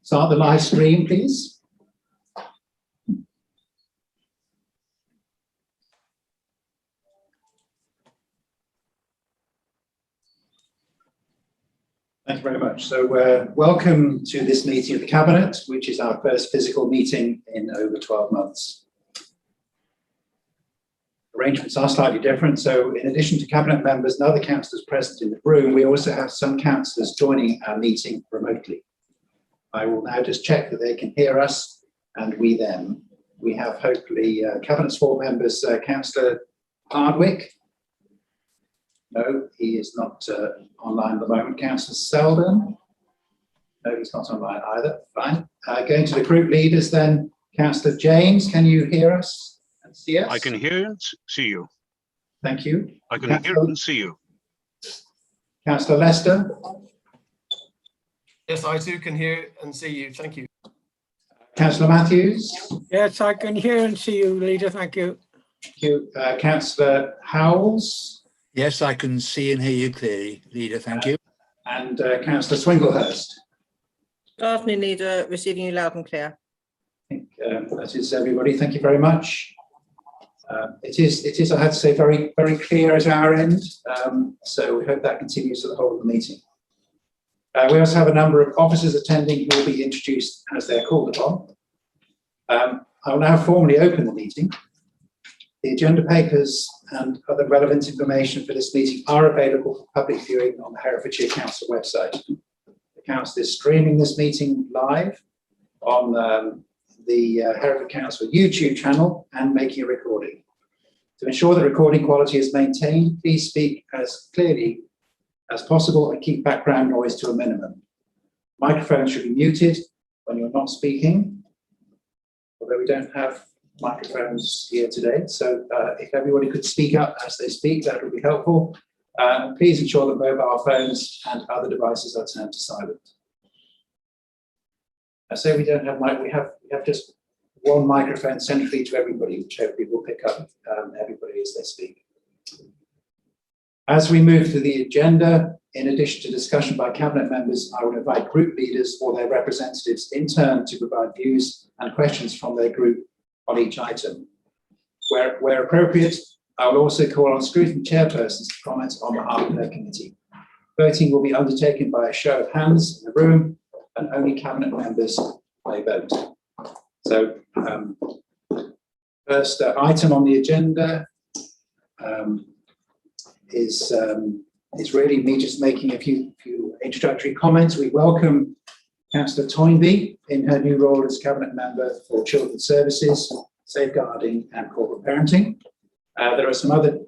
Start the live stream, please. Thank you very much. So welcome to this meeting of the Cabinet, which is our first physical meeting in over 12 months. Arrangements are slightly different. So in addition to Cabinet members and other councillors present in the room, we also have some councillors joining our meeting remotely. I will now just check that they can hear us and we them. We have hopefully Cabinet Sport members, Councillor Hardwick. No, he is not online at the moment. Councillor Selden. No, he's not online either. Fine. Going to the group leaders then. Councillor James, can you hear us and see us? I can hear and see you. Thank you. I can hear and see you. Councillor Lester. Yes, I too can hear and see you. Thank you. Councillor Matthews. Yes, I can hear and see you, Leader. Thank you. Thank you. Councillor Howells. Yes, I can see and hear you clearly, Leader. Thank you. And Councillor Swinglehurst. Good afternoon, Leader. Receiving you loud and clear. I think that is everybody. Thank you very much. It is, I had to say, very, very clear at our end. So we hope that continues for the whole of the meeting. We also have a number of officers attending who will be introduced as they're called upon. I will now formally open the meeting. The agenda papers and other relevant information for this meeting are available for public viewing on the Herefordshire Council website. The Council is streaming this meeting live on the Hereford Council YouTube channel and making a recording. To ensure that recording quality is maintained, please speak as clearly as possible and keep background noise to a minimum. Microphones should be muted when you're not speaking, although we don't have microphones here today. So if everybody could speak up as they speak, that would be helpful. Please ensure that mobile phones and other devices are turned to silent. I say we don't have mic, we have just one microphone centrally to everybody, which hopefully will pick up everybody as they speak. As we move to the agenda, in addition to discussion by Cabinet members, I will invite group leaders or their representatives in turn to provide views and questions from their group on each item. Where appropriate, I will also call on scrutiny chairpersons to comment on behalf of their committee. Voting will be undertaken by a show of hands in the room, and only Cabinet members may vote. So, first item on the agenda is really me just making a few introductory comments. We welcome Councillor Toynbee in her new role as Cabinet Member for Children's Services, Safeguarding and Corporate Parenting. There are some other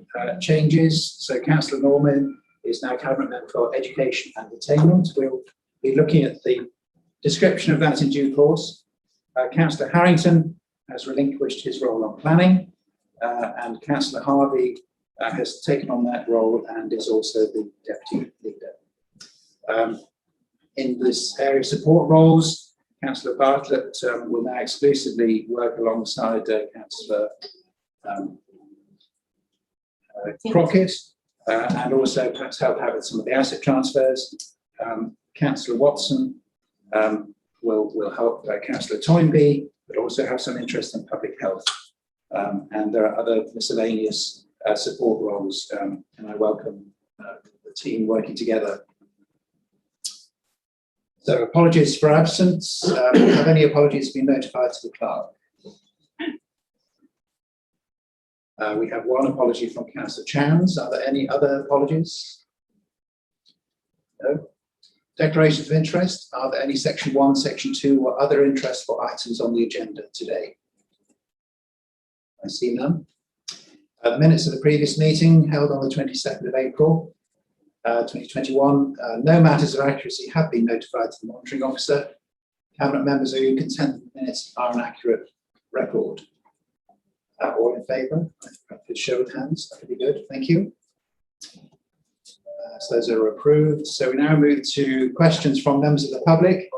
changes. So Councillor Norman is now Cabinet Member for Education and Attainment. We'll be looking at the description of that in due course. Councillor Harrington has relinquished his role on planning, and Councillor Harvey has taken on that role and is also the Deputy Leader. In this area of support roles, Councillor Bartlett will now exclusively work alongside Councillor Crockett and also perhaps help out with some of the asset transfers. Councillor Watson will help Councillor Toynbee, but also have some interest in public health. And there are other miscellaneous support roles, and I welcome the team working together. So apologies for absence. Have any apologies been notified to the clerk? We have one apology from Councillor Chans. Are there any other apologies? No. Declarations of interest. Are there any Section 1, Section 2 or other interest for items on the agenda today? I see none. The minutes of the previous meeting held on the 22nd of April 2021. No matters of accuracy have been notified to the monitoring officer. Cabinet members, are you content that the minutes are an accurate record? All in favour? I could show of hands. That would be good. Thank you. So those are approved. So we now move to questions from members of the public.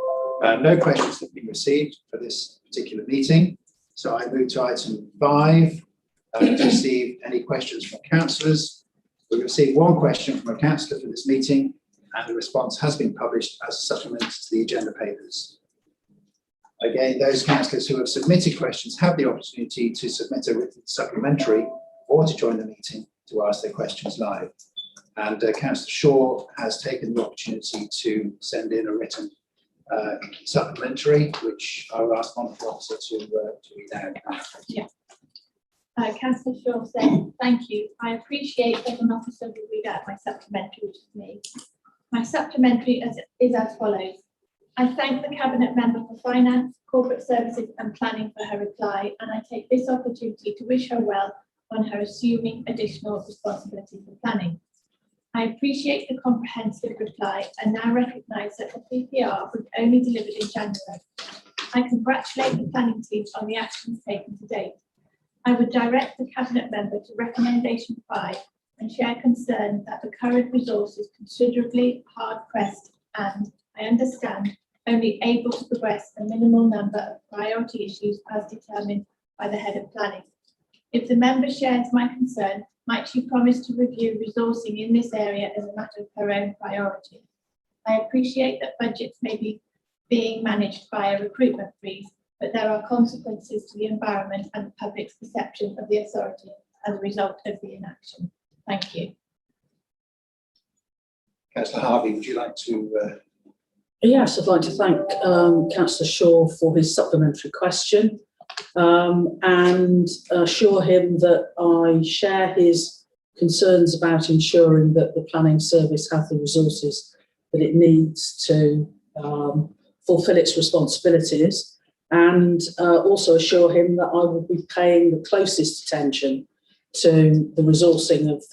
No questions have been received for this particular meeting. So I move to item 5. To receive any questions from councillors. We've received one question from a councillor for this meeting, and the response has been published as a supplement to the agenda papers. Again, those councillors who have submitted questions have the opportunity to submit a written supplementary or to join the meeting to ask their questions live. And Councillor Shaw has taken the opportunity to send in a written supplementary, which I will ask Monitoring Officer to read out. Yeah. Councillor Shaw said, thank you. I appreciate that an officer will read out my supplementary, which is me. My supplementary is as follows. I thank the Cabinet Member for Finance, Corporate Services and Planning for her reply, and I take this opportunity to wish her well on her assuming additional responsibility for planning. I appreciate the comprehensive reply and now recognise that the PPR was only delivered in January. I congratulate the planning team on the actions taken to date. I would direct the Cabinet Member to Recommendation 5 and share concern that the current resource is considerably hard-pressed and, I understand, only able to progress a minimal number of priority issues as determined by the Head of Planning. If the member shares my concern, might she promise to review resourcing in this area as a matter of her own priority? I appreciate that budgets may be being managed via recruitment freeze, but there are consequences to the environment and the public's perception of the authority as a result of the inaction. Thank you. Councillor Harvey, would you like to? Yes, I'd like to thank Councillor Shaw for his supplementary question and assure him that I share his concerns about ensuring that the planning service has the resources that it needs to fulfil its responsibilities, and also assure him that I will be paying the closest attention to the resourcing of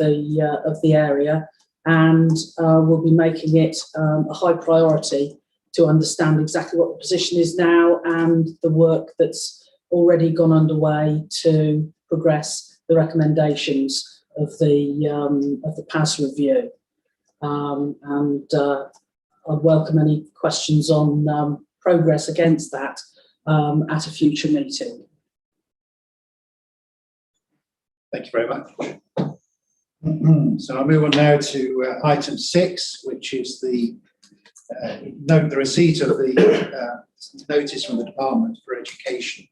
the area, and we'll be making it a high priority to understand exactly what the position is now and the work that's already gone underway to progress the recommendations of the PAS review. I welcome any questions on progress against that at a future meeting. Thank you very much. So I'll move on now to item 6, which is the receipt of the notice from the Department for Education.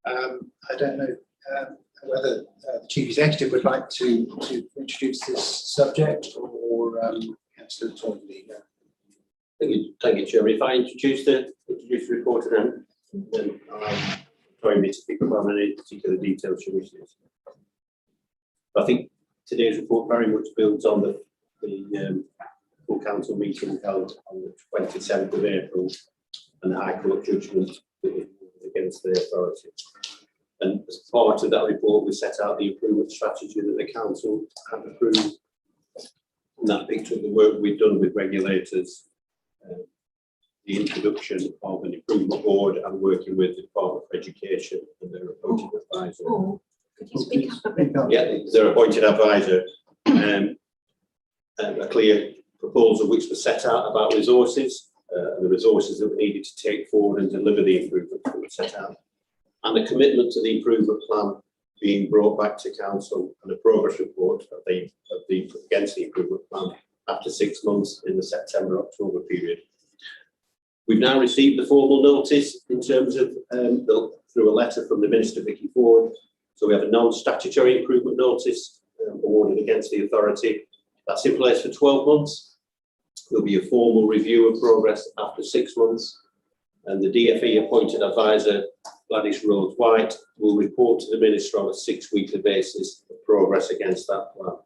I don't know whether the Chief Executive would like to introduce this subject, or Councillor Toynbee. Thank you, Chairman. If I introduce the report and then Toynbee to pick up on any particular details she wishes. I think today's report very much builds on the full council meeting held on the 27th of April and the High Court judgment against the authority. And as part of that report, we set out the improvement strategy that the council had approved. And that picked up the work we've done with regulators, the introduction of an improvement board and working with the Department for Education and their appointed advisor. Could you speak up a bit? Yeah, their appointed advisor. A clear proposal which was set out about resources, and the resources that we needed to take forward and deliver the improvements that were set out, and the commitment to the improvement plan being brought back to council and a progress report against the improvement plan after 6 months in the September-October period. We've now received the formal notice in terms of through a letter from the Minister Vicky Ford. So we have a non-statutory improvement notice awarded against the authority. That's in place for 12 months. There'll be a formal review of progress after 6 months, and the DFE appointed advisor, Gladys Rhodes White, will report to the Minister on a 6-weekly basis of progress against that plan.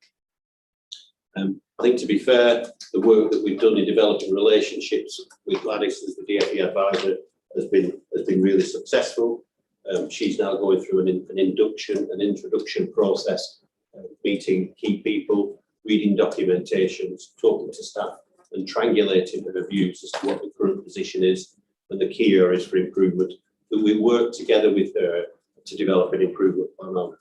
I think, to be fair, the work that we've done in developing relationships with Gladys as the DFE advisor has been really successful. She's now going through an introduction process, meeting key people, reading documentations, talking to staff, and triangulating her views as to what the current position is and the key areas for improvement that we work together with her to develop an improvement plan on.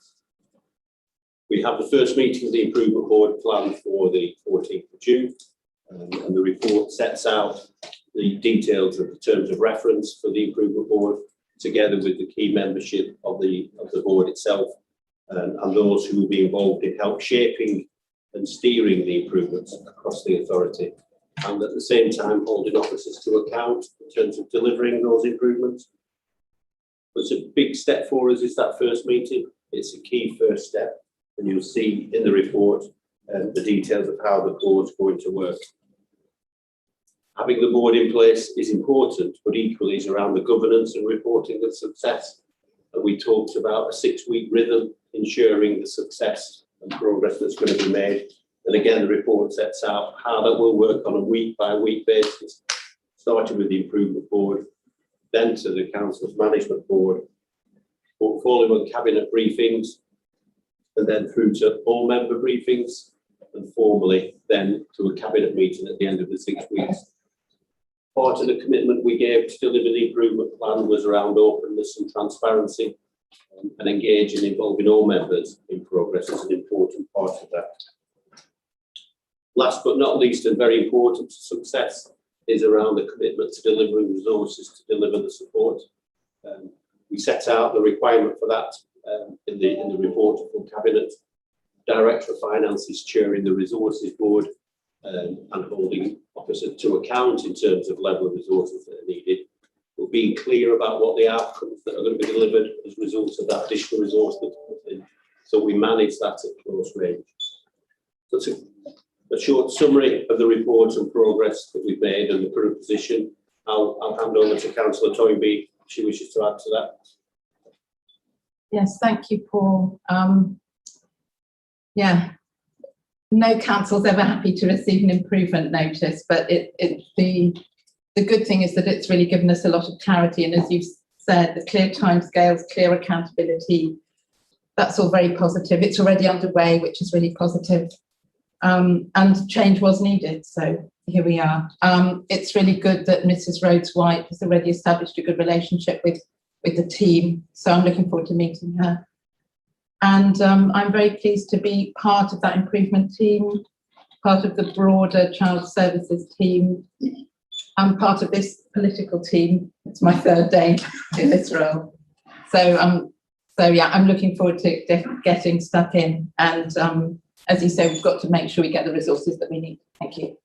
We have the first meeting of the improvement board planned for the 14th of June, and the report sets out the details of the terms of reference for the improvement board, together with the key membership of the board itself, and those who will be involved in help shaping and steering the improvements across the authority, and at the same time holding officers to account in terms of delivering those improvements. It's a big step for us, is that first meeting. It's a key first step, and you'll see in the report the details of how the board's going to work. Having the board in place is important, but equally is around the governance and reporting of success. And we talked about a 6-week rhythm, ensuring the success and progress that's going to be made. And again, the report sets out how that will work on a week-by-week basis, starting with the improvement board, then to the council's management board, portfolio and cabinet briefings, and then through to all member briefings, and formally then to a cabinet meeting at the end of the 6 weeks. Part of the commitment we gave to deliver the improvement plan was around openness and transparency, and engage and involving all members in progress is an important part of that. Last but not least, and very important to success, is around the commitment to delivering resources to deliver the support. We set out the requirement for that in the report from Cabinet. Director of Finance is chairing the resources board and holding officers to account in terms of level of resources that are needed. We're being clear about what the outcomes that are going to be delivered as a result of that additional resource that's put in. So we manage that at close range. So it's a short summary of the report and progress that we've made and the current position. I'll hand over to Councillor Toynbee if she wishes to add to that. Yes, thank you, Paul. Yeah, no council's ever happy to receive an improvement notice, but the good thing is that it's really given us a lot of clarity, and as you've said, the clear timescales, clear accountability, that's all very positive. It's already underway, which is really positive. And change was needed, so here we are. It's really good that Mrs. Rhodes-White has already established a good relationship with the team, so I'm looking forward to meeting her. And I'm very pleased to be part of that improvement team, part of the broader child services team. I'm part of this political team. It's my 3rd day in this role. So yeah, I'm looking forward to getting stuck in. And as you say, we've got to make sure we get the resources that we need. Thank you.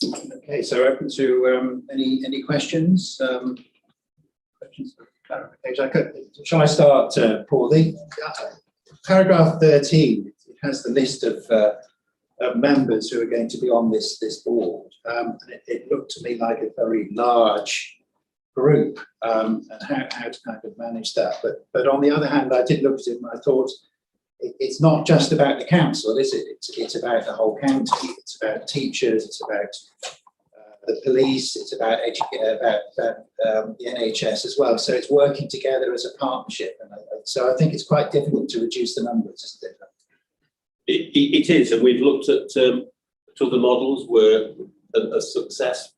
Okay, so open to any questions? Questions for clarification? Shall I start, Paul? The paragraph 13, it has the list of members who are going to be on this board. And it looked to me like a very large group, and how to kind of manage that. But on the other hand, I did look at it and I thought, it's not just about the council, is it? It's about the whole county. It's about teachers. It's about the police. It's about the NHS as well. So it's working together as a partnership. And so I think it's quite difficult to reduce the numbers, isn't it? It is, and we've looked at other models where a success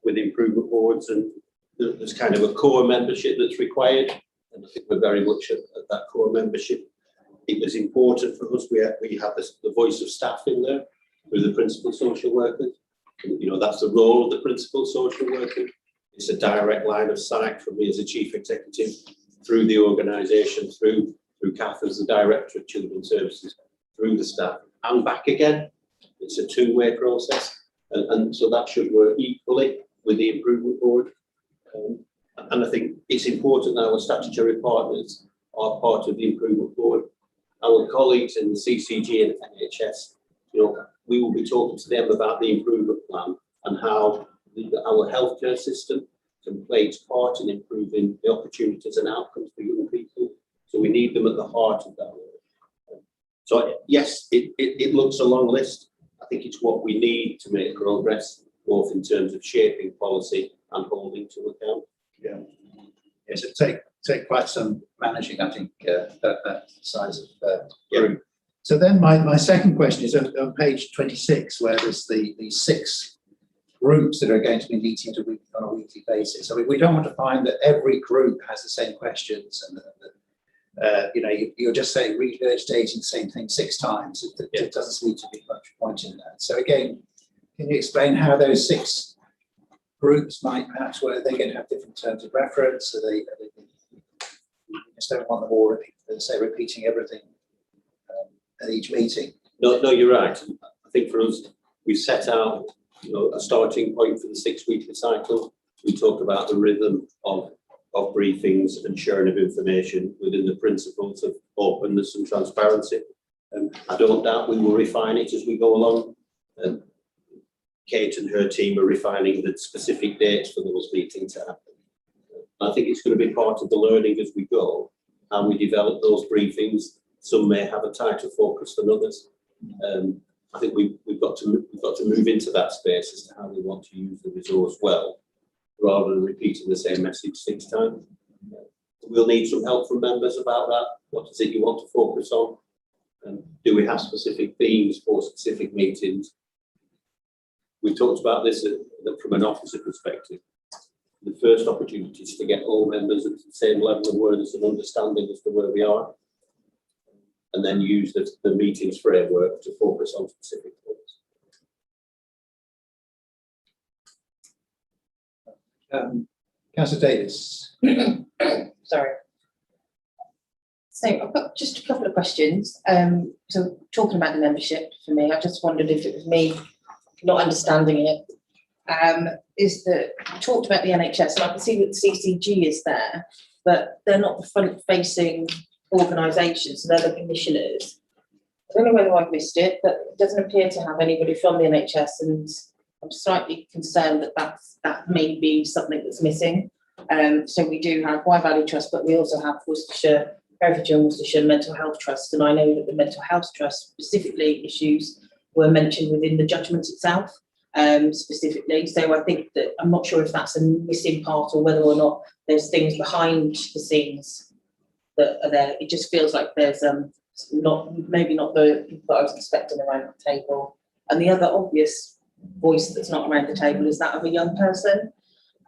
with improvement boards, and there's kind of a core membership that's required, and I think we're very much at that core membership. It was important for us. We have the voice of staff in there with the principal social workers. And, you know, that's the role of the principal social worker. It's a direct line of sight from me as a chief executive through the organisation, through Kath as the director of children's services, through the staff and back again. It's a two-way process, and so that should work equally with the improvement board. And I think it's important that our statutory partners are part of the improvement board. Our colleagues in the CCG and NHS, you know, we will be talking to them about the improvement plan and how our healthcare system can play its part in improving the opportunities and outcomes for young people. So we need them at the heart of that work. So yes, it looks a long list. I think it's what we need to make progress, both in terms of shaping policy and holding to account. Yeah. Yes, it take quite some managing, I think, that size of group. So then my second question is on page 26, where there's the 6 groups that are going to be meeting on a weekly basis. I mean, we don't want to find that every group has the same questions, and you know, you're just saying regurgitating the same thing 6 times. It doesn't seem to be much point in that. So again, can you explain how those 6 groups might perhaps, where they can have different terms of reference? So they just don't want them all repeating everything at each meeting. No, you're right. I think for us, we've set out, you know, a starting point for the 6 weekly cycle, We talked about the rhythm of briefings and sharing of information within the principles of openness and transparency. I don't doubt we will refine it as we go along. Kate and her team are refining the specific dates for those meetings to happen. I think it's going to be part of the learning as we go, how we develop those briefings. Some may have a tighter focus than others. I think we've got to move into that space as to how we want to use the resource well, rather than repeating the same message 6 times. We'll need some help from members about that. What is it you want to focus on? Do we have specific themes for specific meetings? We talked about this from an officer perspective. The first opportunity is to get all members at the same level of awareness and understanding as to where we are, and then use the meetings framework to focus on specific things. Councillor Davis. Sorry. So I've got just a couple of questions. So talking about the membership, for me, I just wondered if it was me not understanding it. Is that you talked about the NHS, and I can see that the CCG is there, but they're not the front-facing organisation, so they're the commissioners. I don't know whether I've missed it, but it doesn't appear to have anybody from the NHS, and I'm slightly concerned that may be something that's missing. So we do have Wye Valley Trust, but we also have Worcestershire, Herefordshire and Worcestershire Mental Health Trust, and I know that the Mental Health Trust specifically issues were mentioned within the judgment itself. Specifically, so I think that I'm not sure if that's a missing part or whether or not there's things behind the scenes that are there. It just feels like there's maybe not the people that I was expecting around the table. And the other obvious voice that's not around the table is that of a young person.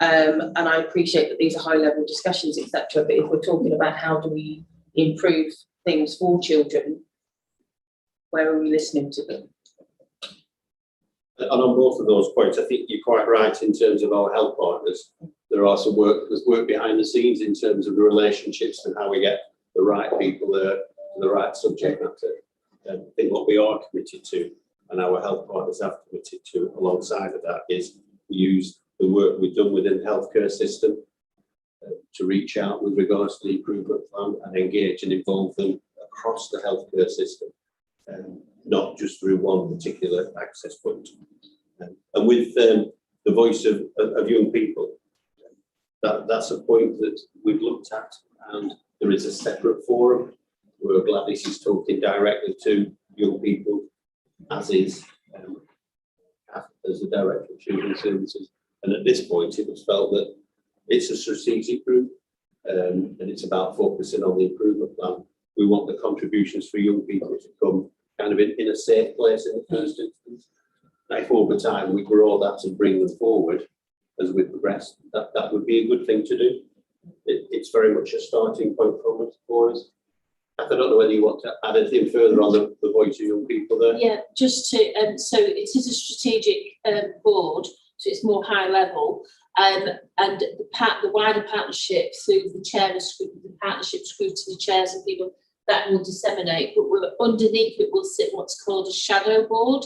And I appreciate that these are high level discussions, etc. But if we're talking about how do we improve things for children, where are we listening to them? And on both of those points, I think you're quite right in terms of our health partners. There's work behind the scenes in terms of the relationships and how we get the right people there to the right subject matter. I think what we are committed to, and our health partners have committed to alongside of that, is we use the work we've done within the healthcare system to reach out with regards to the improvement plan and engage and involve them across the healthcare system. Not just through one particular access point. And with the voice of young people, that's a point that we've looked at, and there is a separate forum where Gladys is talking directly to young people, as is as the Director of Children's Services. And at this point, it was felt that it's a strategic group, and it's about focusing on the improvement plan. We want the contributions for young people to come kind of in a safe place in the first instance. Now, if over time we grow that and bring them forward as we progress, that would be a good thing to do. It's very much a starting point for us. I don't know whether you want to add anything further on the voice of young people there. Yeah, just to, so it is a strategic board, so it's more high level, and the wider partnership through the chair of the partnership scrutiny chairs and people that will disseminate, but underneath it will sit what's called a shadow board,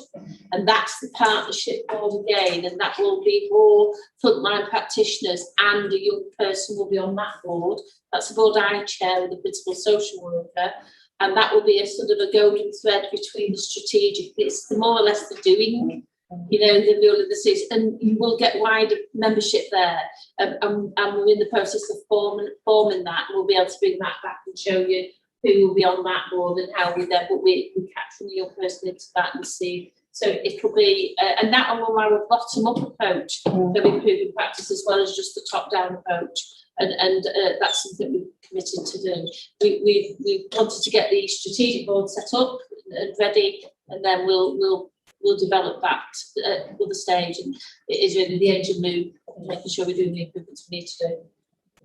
and that's the partnership board again, and that will be more frontline practitioners, and a young person will be on that board. That's the board I chair with the principal social worker, and that will be a sort of a golden thread between the strategic, it's the more or less the doing, you know, the real of the city, and you will get wider membership there, and we're in the process of forming that, and we'll be able to bring that back and show you who will be on that board and how we then, but we capture the young person into that and see. So it'll be, and that will have a bottom-up approach of improving practice as well as just the top-down approach. And that's something we're committed to do. We wanted to get the strategic board set up and ready, and then we'll develop that at the stage. And it is really the engine move, making sure we're doing the improvements we need to do.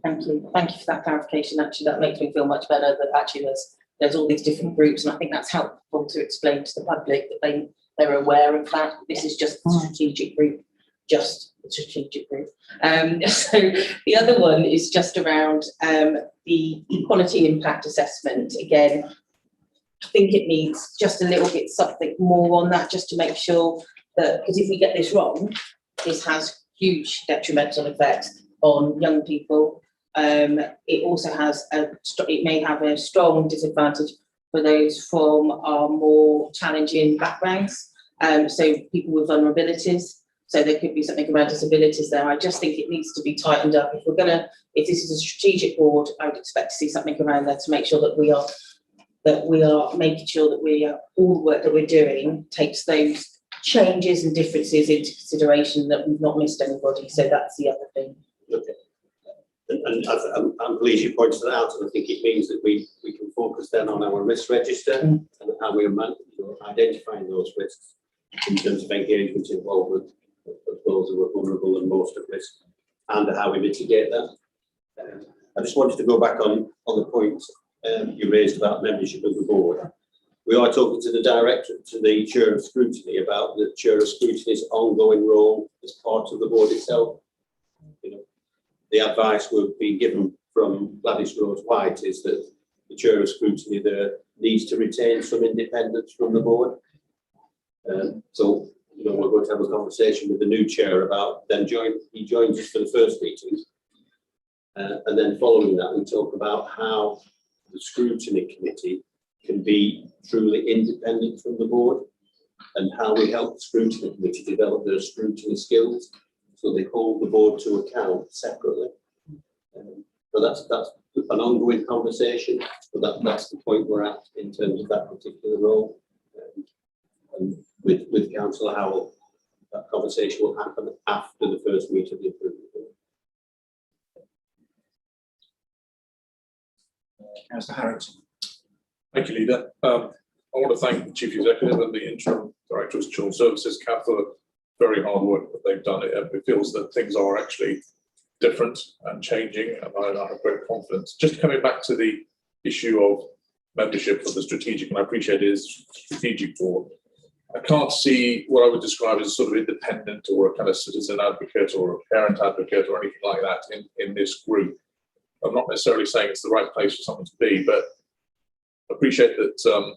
Thank you for that clarification. Actually, that makes me feel much better that actually there's all these different groups, and I think that's helpful to explain to the public that they're aware of that. This is just the strategic group, just the strategic group. So the other one is just around the equality impact assessment. Again, I think it needs just a little bit something more on that, just to make sure that, because if we get this wrong, this has huge detrimental effects on young people. It also has it may have a strong disadvantage for those from our more challenging backgrounds. So people with vulnerabilities. So there could be something around disabilities there. I just think it needs to be tightened up. If this is a strategic board, I would expect to see something around there to make sure that we are making sure that all the work that we're doing takes those changes and differences into consideration, that we've not missed anybody. So that's the other thing. Okay. And I'm pleased you pointed that out, and I think it means that we can focus then on our risk register and how we are identifying those risks in terms of engagement, involvement of those who are vulnerable and most at risk, and how we mitigate that. I just wanted to go back on the point you raised about membership of the board. We are talking to the chair of scrutiny about the chair of scrutiny's ongoing role as part of the board itself. The advice we've been given from Gladys Rose White is that the chair of scrutiny there needs to retain some independence from the board. So, we're going to have a conversation with the new chair about he joins us for the first meeting. And then following that, we talk about how the scrutiny committee can be truly independent from the board, and how we help the scrutiny committee develop their scrutiny skills, so they hold the board to account separately. So that's an ongoing conversation, but that's the point we're at in terms of that particular role. And with Councillor Howell, that conversation will happen after the first meeting of the improvement. Councillor Harrington. Thank you, Leader. I want to thank the Chief Executive and the Interim Director of Children's Services, Kath, for very hard work that they've done. It feels that things are actually different and changing, and I have great confidence. Just coming back to the issue of membership for the strategic, and I appreciate it is strategic board. I can't see what I would describe as a sort of independent or a kind of citizen advocate or a parent advocate or anything like that in this group. I'm not necessarily saying it's the right place for someone to be, but I appreciate that,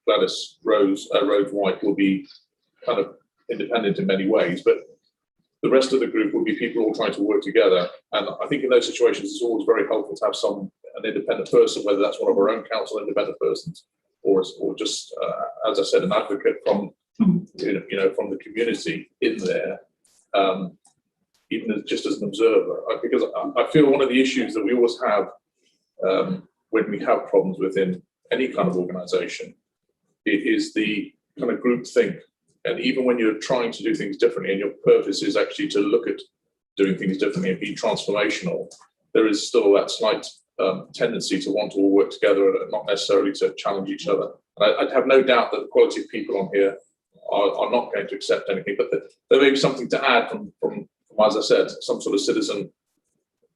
Gladys Rose White will be kind of independent in many ways, but the rest of the group will be people all trying to work together. And I think in those situations, it's always very helpful to have an independent person, whether that's one of our own council independent persons, or just, as I said, an advocate from, from the community in there, even just as an observer. Because I feel one of the issues that we always have when we have problems within any kind of organisation, it is the kind of group think. And even when you're trying to do things differently and your purpose is actually to look at doing things differently and be transformational, there is still that slight tendency to want to all work together and not necessarily to challenge each other. And I have no doubt that the quality of people on here are not going to accept anything, but there may be something to add from, as I said, some sort of citizen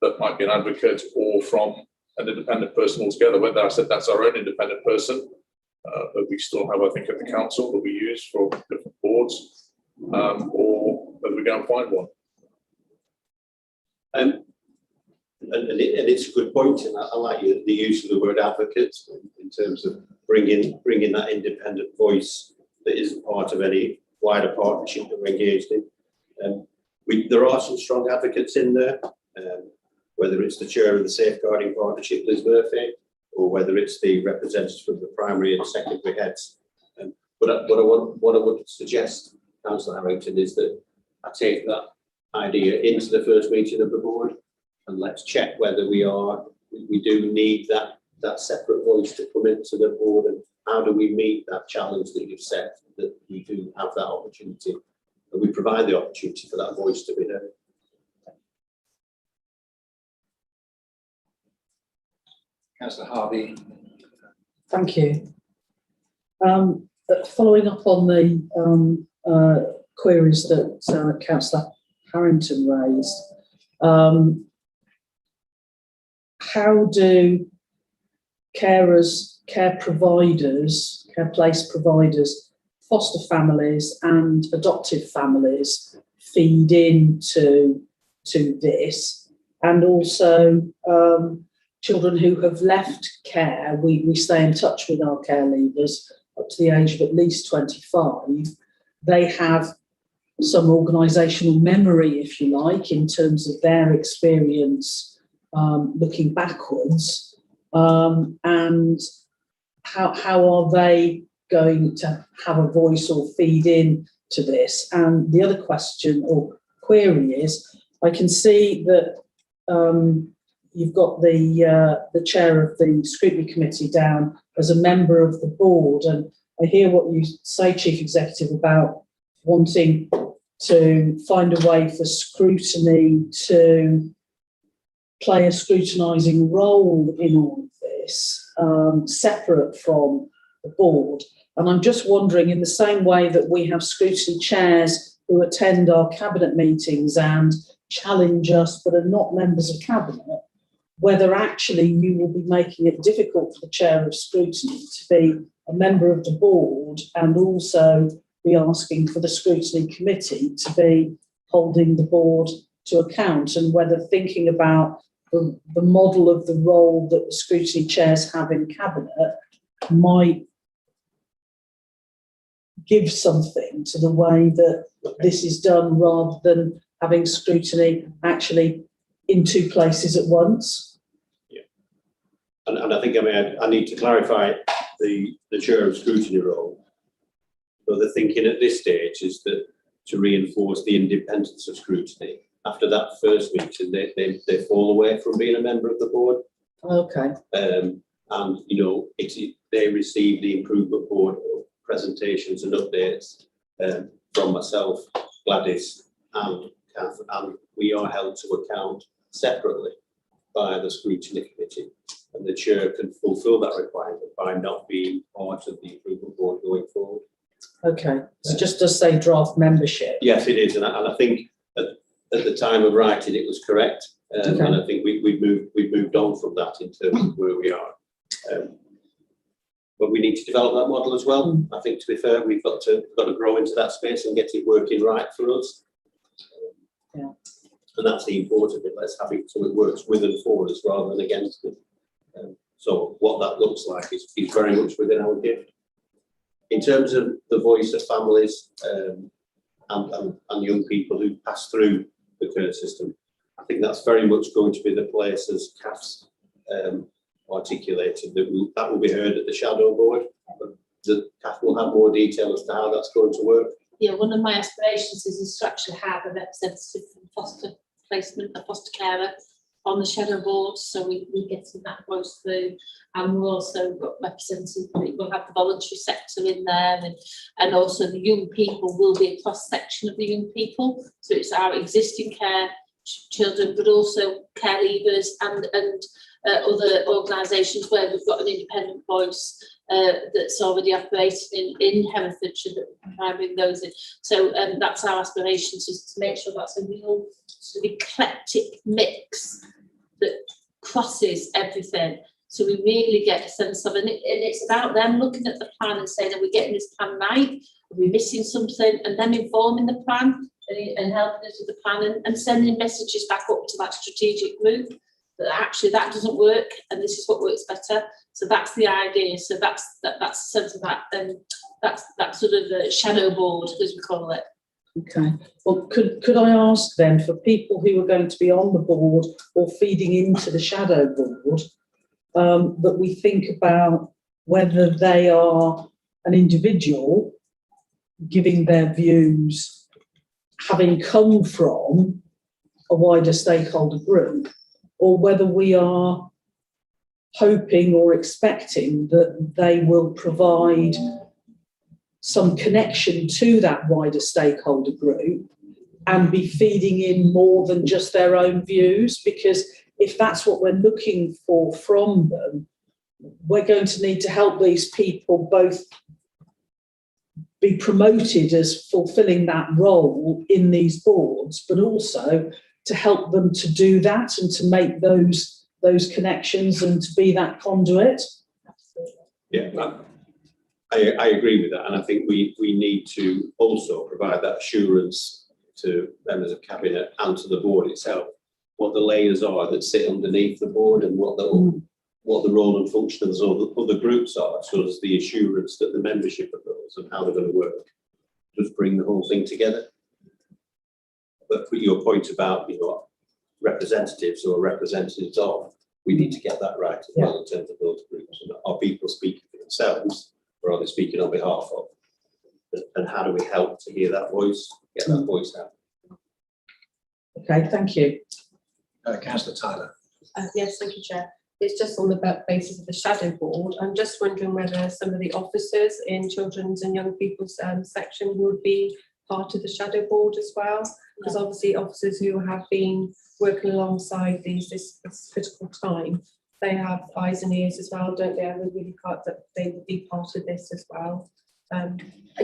that might be an advocate, or from an independent person altogether, whether I said that's our own independent person that we still have, I think, at the council that we use for different boards, or whether we go and find one. And it's a good point, and I like the use of the word advocate in terms of bringing that independent voice that isn't part of any wider partnership that we're engaged in. There are some strong advocates in there, whether it's the chair of the Safeguarding Partnership, Liz Murphy, or whether it's the representatives from the primary and secondary heads. What I would suggest, Councillor Harrington, is that I take that idea into the first meeting of the board, and let's check whether we do need that separate voice to come into the board, and how do we meet that challenge that you've set, that we do have that opportunity, and we provide the opportunity for that voice to be heard. Councillor Harvey. Thank you. Following up on the queries that Councillor Harrington raised, how do carers, care providers, care place providers, foster families and adoptive families feed into this? And also children who have left care, we stay in touch with our care leavers up to the age of at least 25. They have some organisational memory, if you like, in terms of their experience looking backwards, and how are they going to have a voice or feed in to this? And the other question or query is, I can see that you've got the chair of the scrutiny committee down as a member of the board, and I hear what you say, Chief Executive, about wanting to find a way for scrutiny to play a scrutinising role in all of this, separate from the board. And I'm just wondering, in the same way that we have scrutiny chairs who attend our cabinet meetings and challenge us but are not members of cabinet, whether actually you will be making it difficult for the chair of scrutiny to be a member of the board and also be asking for the scrutiny committee to be holding the board to account, and whether thinking about the model of the role that the scrutiny chairs have in cabinet might give something to the way that this is done, rather than having scrutiny actually in two places at once. Yeah, and I think I need to clarify the chair of scrutiny role. So the thinking at this stage is that to reinforce the independence of scrutiny, after that first meeting, they fall away from being a member of the board. Okay. And you know, they receive the improvement board presentations and updates from myself, Gladys, and Kath, and we are held to account separately by the scrutiny committee, and the chair can fulfil that requirement by not being part of the improvement board going forward. Okay, so just to say draft membership. Yes, it is, and I think at the time of writing it was correct, Okay. and I think we've moved on from that in terms of where we are. But we need to develop that model as well. I think, to be fair, we've got to grow into that space and get it working right for us. Yeah. And that's the important bit. Let's have it so it works with and for us rather than against it. So what that looks like is very much within our gift. In terms of the voice of families and young people who pass through the care system, I think that's very much going to be the place, as Kath's articulated, that will be heard at the shadow board. Kath will have more detail as to how that's going to work. Yeah, one of my aspirations is to actually have a representative from foster placement, a foster carer on the shadow board, so we get that voice through, and we've also got representatives. We'll have the voluntary sector in there, and also the young people will be a cross section of the young people. So it's our existing care children, but also care leavers and other organisations where we've got an independent voice that's already operating in Herefordshire that we can try and bring those in. So that's our aspirations, is to make sure that's a real sort of eclectic mix that crosses everything. So we really get a sense of, and it's about them looking at the plan and saying, are we getting this plan right? Are we missing something? And then informing the plan and helping us with the plan and sending messages back up to that strategic group that actually that doesn't work and this is what works better. So that's the idea. So that's the sense of that, and that's that sort of shadow board, as we call it. Okay. Well, could I ask then, for people who are going to be on the board or feeding into the shadow board, that we think about whether they are an individual giving their views, having come from a wider stakeholder group, or whether we are hoping or expecting that they will provide some connection to that wider stakeholder group and be feeding in more than just their own views. Because if that's what we're looking for from them, we're going to need to help these people both be promoted as fulfilling that role in these boards, but also to help them to do that and to make those connections and to be that conduit. Yeah, I agree with that, and I think we need to also provide that assurance to members of cabinet and to the board itself what the layers are that sit underneath the board and what the role and function of those other groups are, so as the assurance that the membership of those and how they're going to work just bring the whole thing together. But for your point about, you know, representatives or representatives of, we need to get that right as well in terms of those groups. And are people speaking for themselves, or are they speaking on behalf of? And how do we help to hear that voice, get that voice out? Okay, thank you. Councillor Tyler. Yes, thank you, Chair. It's just on the basis of the shadow board. I'm just wondering whether some of the officers in children's and young people's section would be part of the shadow board as well, because obviously officers who have been working alongside this critical time, they have eyes and ears as well, don't they? I would really hope that they would be part of this as well.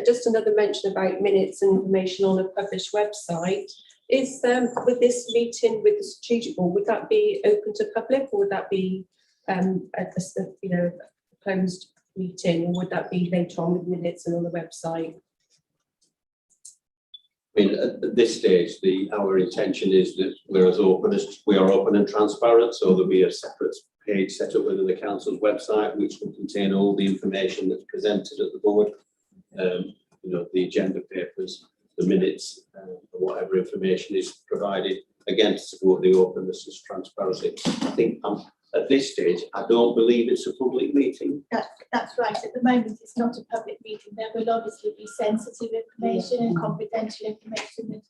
Just another mention about minutes and information on a published website. Is with this meeting with the strategic board, would that be open to public, or would that be a closed meeting, or would that be later on with minutes and on the website? I mean, at this stage, our intention is that we are open and transparent, so there'll be a separate page set up within the council's website, which will contain all the information that's presented at the board. You know, the agenda papers, the minutes, whatever information is provided, again, to support the openness and transparency. I think at this stage, I don't believe it's a public meeting. That's right. At the moment, it's not a public meeting. There will obviously be sensitive information and confidential information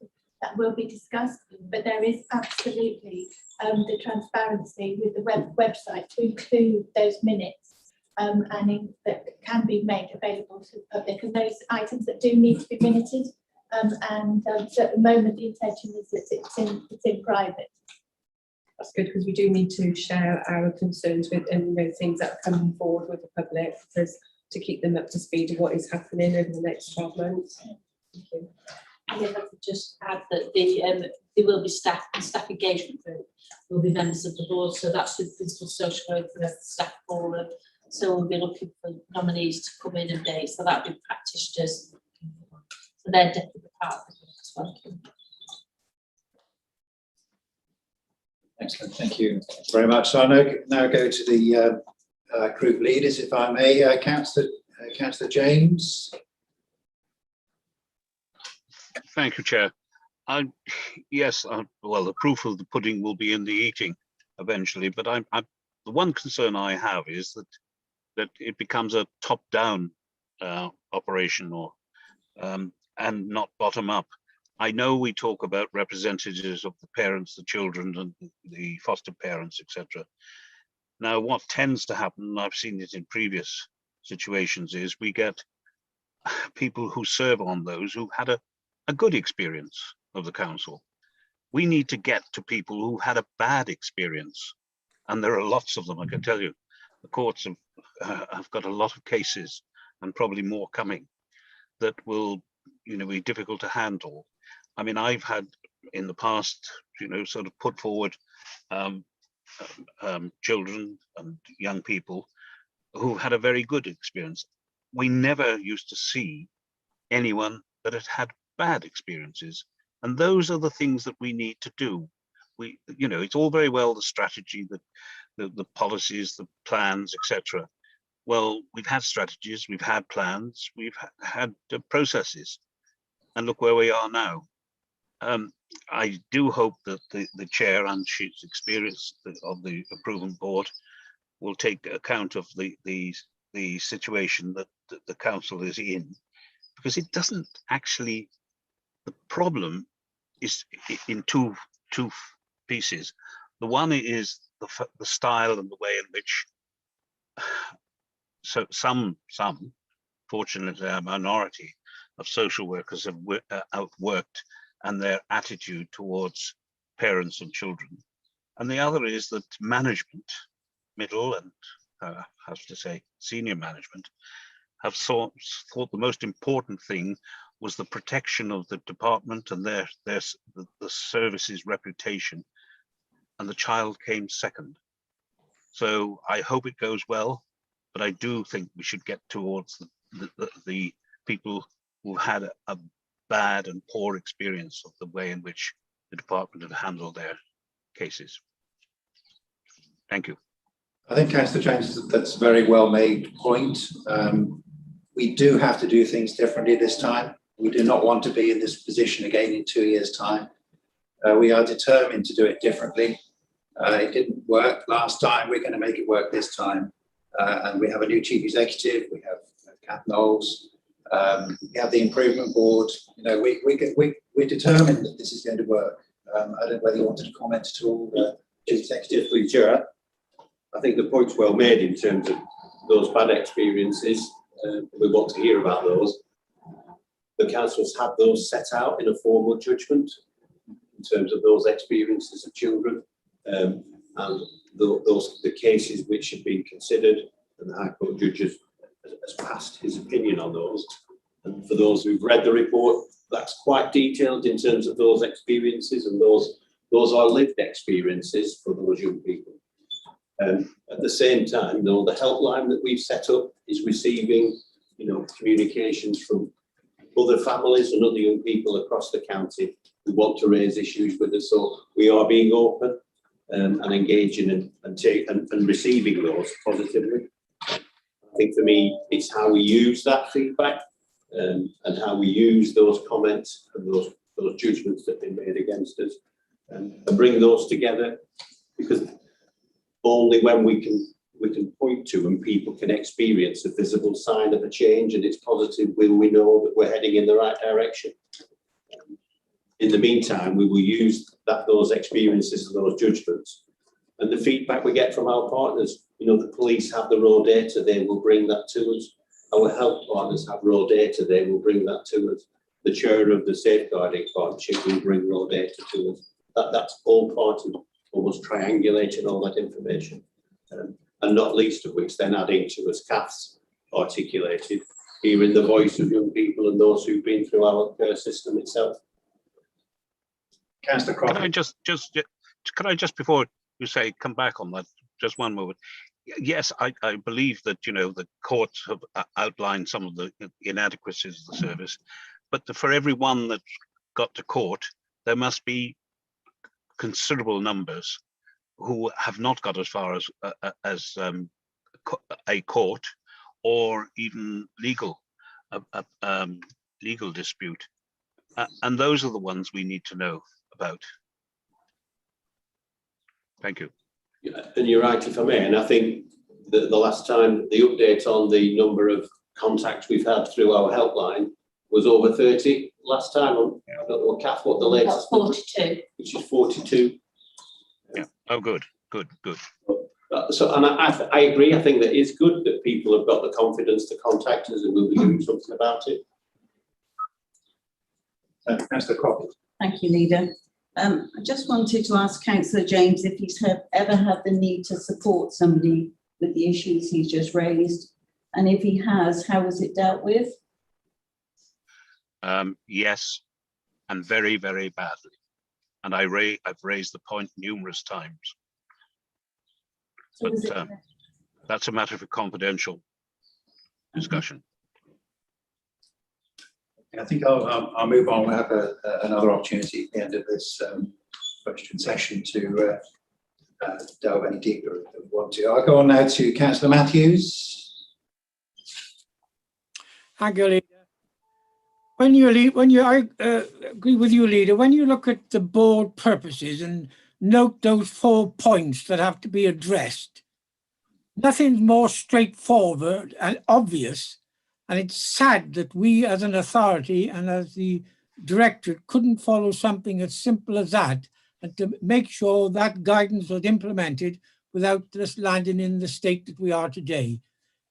that will be discussed, but there is absolutely the transparency with the website to include those minutes that can be made available to the public, and those items that do need to be minuted. So at the moment, the intention is that it's in private. That's good, because we do need to share our concerns with and things that are coming forward with the public, because to keep them up to speed of what is happening over the next 12 months. Thank you. And if I could just add that there will be staff engagement group will be members of the board, so that's with physical social growth and the staff forum. So we'll be looking for nominees to come in and date. So that'll be practitioners. So they're definitely part of it as well. Excellent, thank you very much. So I'll now go to the group leaders, if I may. Councillor James. Thank you, Chair. Yes, well, the proof of the pudding will be in the eating eventually, but the one concern I have is that it becomes a top-down operation, or and not bottom-up. I know we talk about representatives of the parents, the children, and the foster parents, etc. Now, what tends to happen, and I've seen it in previous situations, is we get people who serve on those who had a good experience of the council. We need to get to people who had a bad experience, and there are lots of them, I can tell you. The courts have got a lot of cases, and probably more coming, that will, be difficult to handle. I mean, I've had in the past, sort of put forward children and young people who had a very good experience. We never used to see anyone that had bad experiences, and those are the things that we need to do. It's all very well the strategy, the policies, the plans, etc. Well, we've had strategies, we've had plans, we've had processes, and look where we are now. I do hope that the chair and she's experience of the approval board will take account of the situation that the council is in, because it doesn't actually. The problem is in two pieces. The one is the style and the way in which some, fortunately a minority of social workers have outworked, and their attitude towards parents and children. And the other is that management, middle and I have to say senior management, have thought the most important thing was the protection of the department and the service's reputation, and the child came second. So I hope it goes well, but I do think we should get towards the people who had a bad and poor experience of the way in which the department had handled their cases. Thank you. I think, Councillor James, that's a very well made point. We do have to do things differently this time. We do not want to be in this position again in 2 years' time. We are determined to do it differently. It didn't work last time. We're going to make it work this time. And we have a new chief executive. We have Kath Knowles. We have the improvement board. You know, we're determined that this is going to work. I don't know whether you wanted to comment at all, Chief Executive. Please, Chair. I think the point's well made in terms of those bad experiences. We want to hear about those. The councils have those set out in a formal judgment in terms of those experiences of children, and the cases which have been considered, and the High Court judge has passed his opinion on those. And for those who've read the report, that's quite detailed in terms of those experiences, and those are lived experiences for those young people. At the same time, though, the helpline that we've set up is receiving, communications from other families and other young people across the county who want to raise issues with us. So we are being open and engaging and receiving those positively. I think for me, it's how we use that feedback and how we use those comments and those judgments that have been made against us and bring those together, because only when we can point to and people can experience a visible sign of a change and it's positive, will we know that we're heading in the right direction. In the meantime, we will use those experiences and those judgments and the feedback we get from our partners. The police have the raw data, they will bring that to us. Our health partners have raw data, they will bring that to us. The chair of the safeguarding partnership will bring raw data to us. That's all part of almost triangulating all that information. And not least of which then adding to, as Kath's articulated, hearing the voice of young people and those who've been through our care system itself. Councillor Crawford. Can I just before you say come back on that, just one moment? Yes, I believe that the courts have outlined some of the inadequacies of the service, but for everyone that got to court, there must be considerable numbers who have not got as far as a court or even legal dispute, and those are the ones we need to know about. Thank you. Yeah, and you're right, if I may, and I think the last time the update on the number of contacts we've had through our helpline was over 30 last time. I don't know, Kath, what the latest 42. Which is 42. Yeah. Oh, good. So, and I agree. I think that is good that people have got the confidence to contact us and we'll be doing something about it. Councillor Crawford. Thank you, Leader. I just wanted to ask Councillor James if he's ever had the need to support somebody with the issues he's just raised, and if he has, how was it dealt with? Yes, and very, very badly. And I've raised the point numerous times. So but that's a matter for confidential discussion. I think I'll move on. We'll have another opportunity at the end of this question session to delve any deeper if we want to. I'll go on now to Councillor Matthews. Thank you, Leader. I agree with you, Leader. When you look at the board purposes and note those 4 points that have to be addressed, nothing's more straightforward and obvious. And it's sad that we as an authority and as the directorate couldn't follow something as simple as that and to make sure that guidance was implemented without just landing in the state that we are today.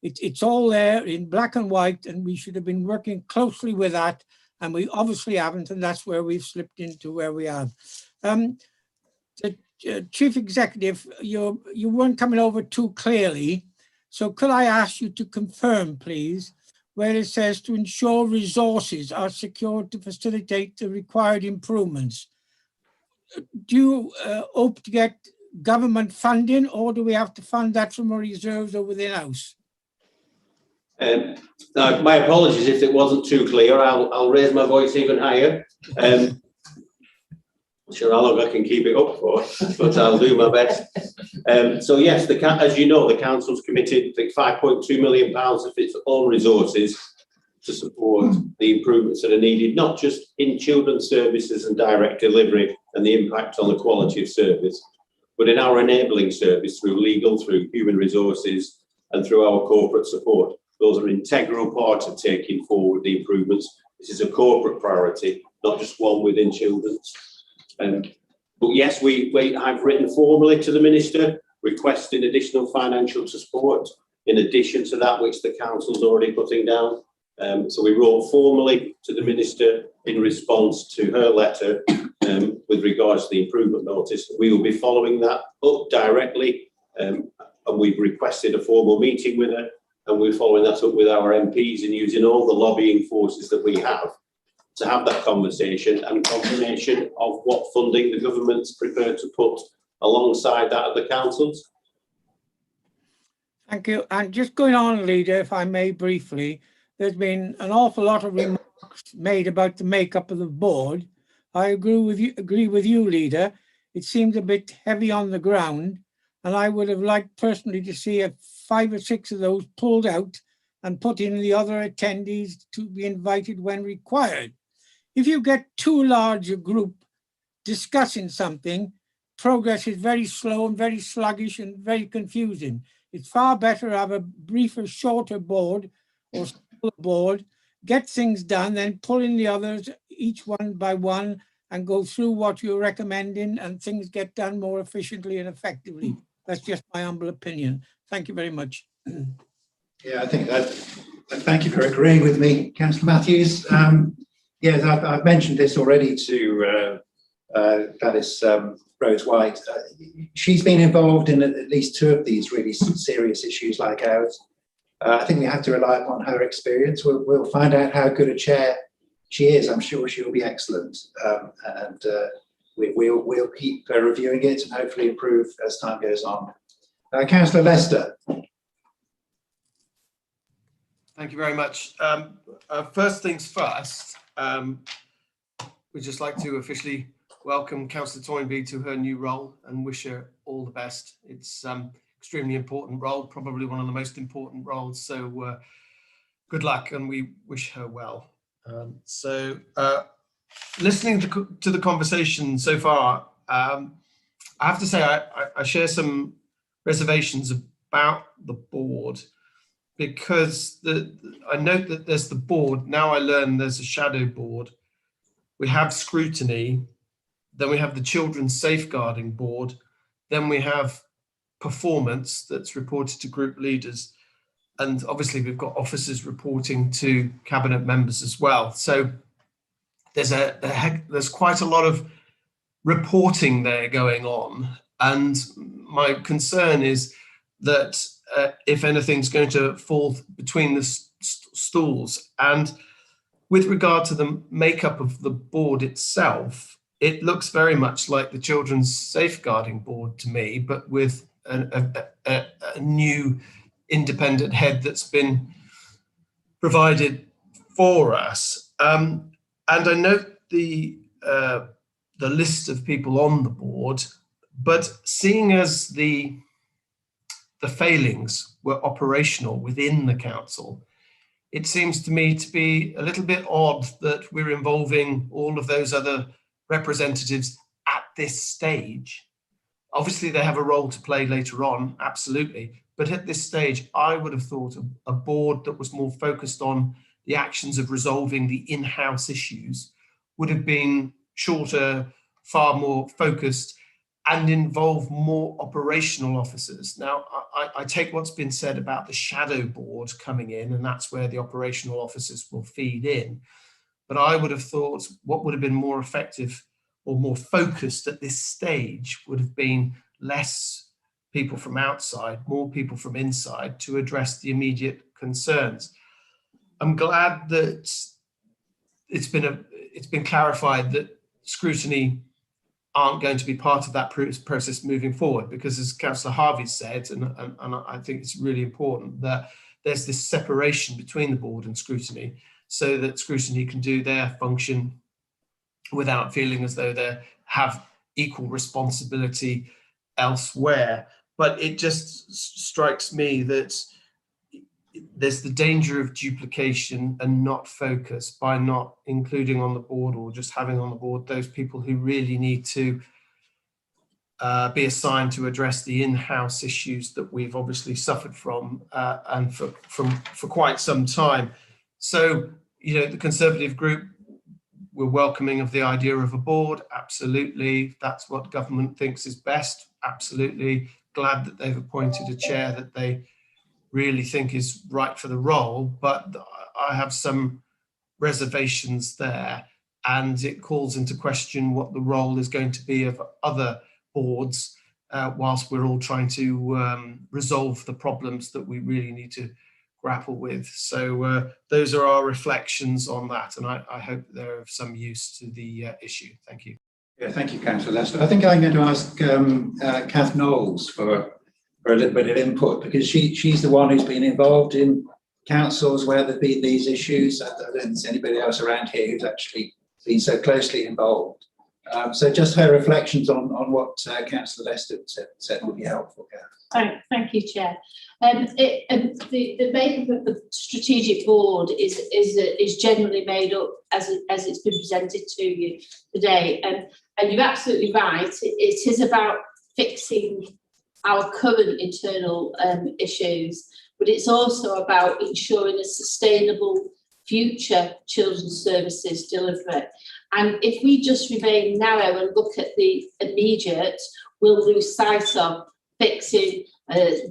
It's all there in black and white, and we should have been working closely with that, and we obviously haven't, and that's where we've slipped into where we are. The Chief Executive, you weren't coming over too clearly, so could I ask you to confirm, please, where it says to ensure resources are secured to facilitate the required improvements. Do you hope to get government funding, or do we have to fund that from our reserves or within house? My apologies if it wasn't too clear. I'll raise my voice even higher. I'm sure how long I can keep it up for, but I'll do my best. So yes, as you know, the council's committed £5.2 million of its own resources to support the improvements that are needed, not just in children's services and direct delivery and the impact on the quality of service. But in our enabling service through legal, through human resources, and through our corporate support, those are an integral part of taking forward the improvements. This is a corporate priority, not just one within children's. But yes, I've written formally to the Minister requesting additional financial support in addition to that which the Council's already putting down. So we wrote formally to the Minister in response to her letter with regards to the improvement notice. We will be following that up directly, and we've requested a formal meeting with her, and we're following that up with our MPs and using all the lobbying forces that we have to have that conversation and confirmation of what funding the government's prepared to put alongside that of the councils. Thank you. And just going on, Leader, if I may briefly, there's been an awful lot of remarks made about the makeup of the board. I agree with you, Leader. It seems a bit heavy on the ground, and I would have liked personally to see 5 or 6 of those pulled out and put in the other attendees to be invited when required. If you get too large a group discussing something, progress is very slow and very sluggish and very confusing. It's far better to have a briefer, shorter board or smaller board, get things done, then pull in the others, each one by one, and go through what you're recommending, and things get done more efficiently and effectively. That's just my humble opinion. Thank you very much. Yeah, I think that. Thank you for agreeing with me, Councillor Matthews. Yes, I've mentioned this already to Gladys Rose-White. She's been involved in at least 2 of these really serious issues like ours. I think we have to rely upon her experience. We'll find out how good a chair she is. I'm sure she'll be excellent, and we'll keep reviewing it and hopefully improve as time goes on. Councillor Lester. Thank you very much. First things first, we'd just like to officially welcome Councillor Toynbee to her new role and wish her all the best. It's extremely important role, probably one of the most important roles. So good luck, and we wish her well. Listening to the conversation so far, I have to say I share some reservations about the board, because I note that there's the board. Now I learn there's a shadow board. We have scrutiny, then we have the children's safeguarding board, then we have performance that's reported to group leaders, and obviously we've got officers reporting to cabinet members as well. So there's quite a lot of reporting there going on, and my concern is that if anything's going to fall between the stools. And with regard to the makeup of the board itself, it looks very much like the Children's Safeguarding Board to me, but with a new independent head that's been provided for us. And I note the list of people on the board, but seeing as the failings were operational within the council, it seems to me to be a little bit odd that we're involving all of those other representatives at this stage. Obviously, they have a role to play later on, absolutely. But at this stage, I would have thought a board that was more focused on the actions of resolving the in-house issues would have been shorter, far more focused, and involve more operational officers. Now, I take what's been said about the shadow board coming in, and that's where the operational officers will feed in. But I would have thought what would have been more effective or more focused at this stage would have been less people from outside, more people from inside to address the immediate concerns. I'm glad that it's been clarified that scrutiny aren't going to be part of that process moving forward, because as Councillor Harvey said, and I think it's really important that there's this separation between the board and scrutiny, so that scrutiny can do their function without feeling as though they have equal responsibility elsewhere. But it just strikes me that there's the danger of duplication and not focus by not including on the board, or just having on the board those people who really need to be assigned to address the in-house issues that we've obviously suffered from and for quite some time. So, you know, the Conservative group, we're welcoming of the idea of a board. Absolutely. That's what government thinks is best. Absolutely. Glad that they've appointed a chair that they really think is right for the role. But I have some reservations there, and it calls into question what the role is going to be of other boards whilst we're all trying to resolve the problems that we really need to grapple with. So those are our reflections on that, and I hope they're of some use to the issue. Thank you. Yeah, thank you, Councillor Lester. I think I'm going to ask Kath Knowles for a little bit of input, because she's the one who's been involved in councils where there've been these issues. I don't see anybody else around here who's actually been so closely involved. So just her reflections on what Councillor Lester said would be helpful, Kath. Thank you, Chair. The makeup of the strategic board is generally made up as it's been presented to you today, and you're absolutely right. It is about fixing our current internal issues, but it's also about ensuring a sustainable future children's services delivery. And if we just remain narrow and look at the immediate, we'll lose sight of fixing,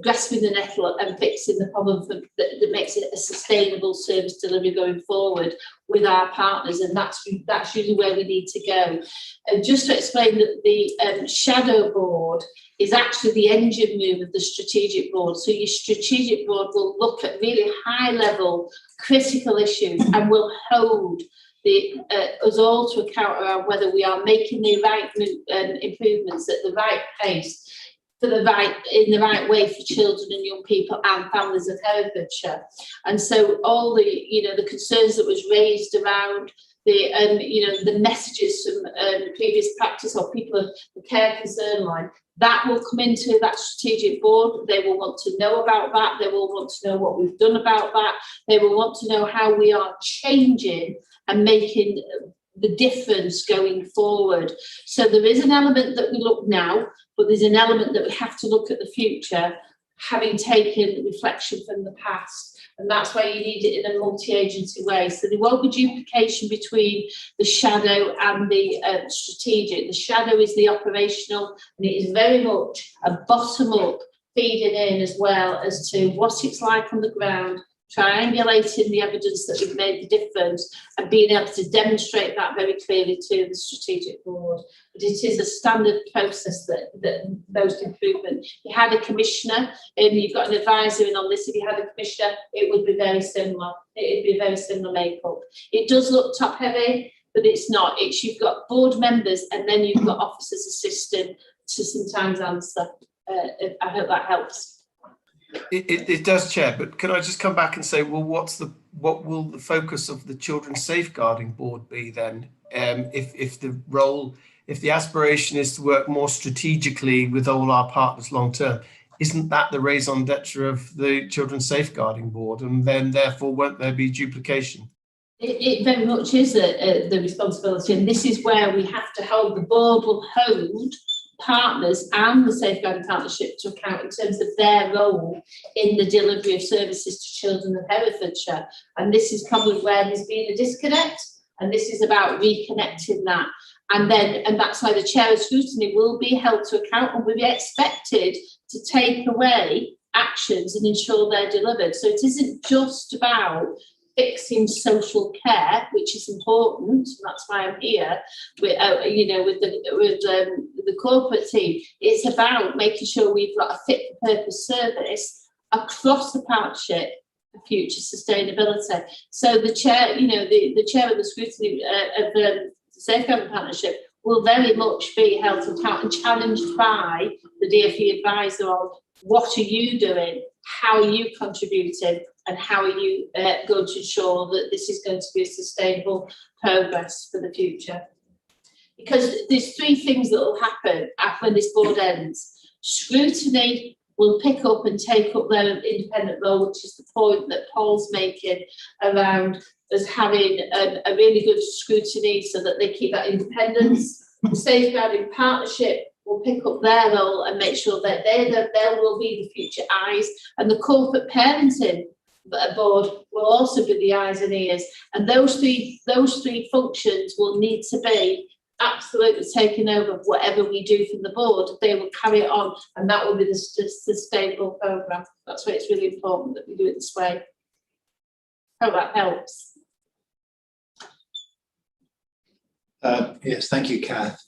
grasping the nettle and fixing the problem that makes it a sustainable service delivery going forward with our partners, and that's usually where we need to go. And just to explain that the shadow board is actually the engine room of the strategic board. So your strategic board will look at really high level critical issues and will hold us all to account around whether we are making the right improvements at the right pace in the right way for children and young people and families of Herefordshire. And so all the concerns that was raised around the messages from previous practice or people of the care concern line, that will come into that strategic board. They will want to know about that. They will want to know what we've done about that. They will want to know how we are changing and making the difference going forward. So there is an element that we look now, but there's an element that we have to look at the future, having taken reflection from the past. And that's why you need it in a multi-agency way. So there won't be duplication between the shadow and the strategic. The shadow is the operational, and it is very much a bottom-up feeding in as well as to what it's like on the ground, triangulating the evidence that we've made the difference and being able to demonstrate that very clearly to the strategic board. But it is a standard process that most improvement. You had a commissioner and you've got an advisor in on this. If you had a commissioner, it would be very similar. It would be a very similar makeup. It does look top heavy, but it's not. It's you've got board members and then you've got officers assisting to sometimes answer. I hope that helps. It does, Chair, but can I just come back and say, well, what will the focus of the Children's Safeguarding Board be then? If the aspiration is to work more strategically with all our partners long term, isn't that the raison d'etre of the Children's Safeguarding Board? And then therefore won't there be duplication? It very much is the responsibility, and this is where we have to hold, the board will hold partners and the Safeguarding Partnership to account in terms of their role in the delivery of services to children of Herefordshire. And this is probably where there's been a disconnect, and this is about reconnecting that. And that's why the Chair of Scrutiny will be held to account and will be expected to take away actions and ensure they're delivered. So it isn't just about fixing social care, which is important, and that's why I'm here with the corporate team. It's about making sure we've got a fit for purpose service across the partnership for future sustainability. So the chair, the chair of the scrutiny of the Safeguarding Partnership will very much be held to account and challenged by the DfE advisor on what are you doing, how are you contributing, and how are you going to ensure that this is going to be a sustainable progress for the future? Because there's three things that will happen when this board ends. Scrutiny will pick up and take up their independent role, which is the point that Paul's making around us having a really good scrutiny so that they keep that independence. The safeguarding partnership will pick up their role and make sure that they will be the future eyes, and the corporate parenting board will also be the eyes and ears, and those three functions will need to be absolutely taken over. Whatever we do from the board, they will carry it on, and that will be the sustainable programme. That's why it's really important that we do it this way. Hope that helps. Yes, thank you, Kath.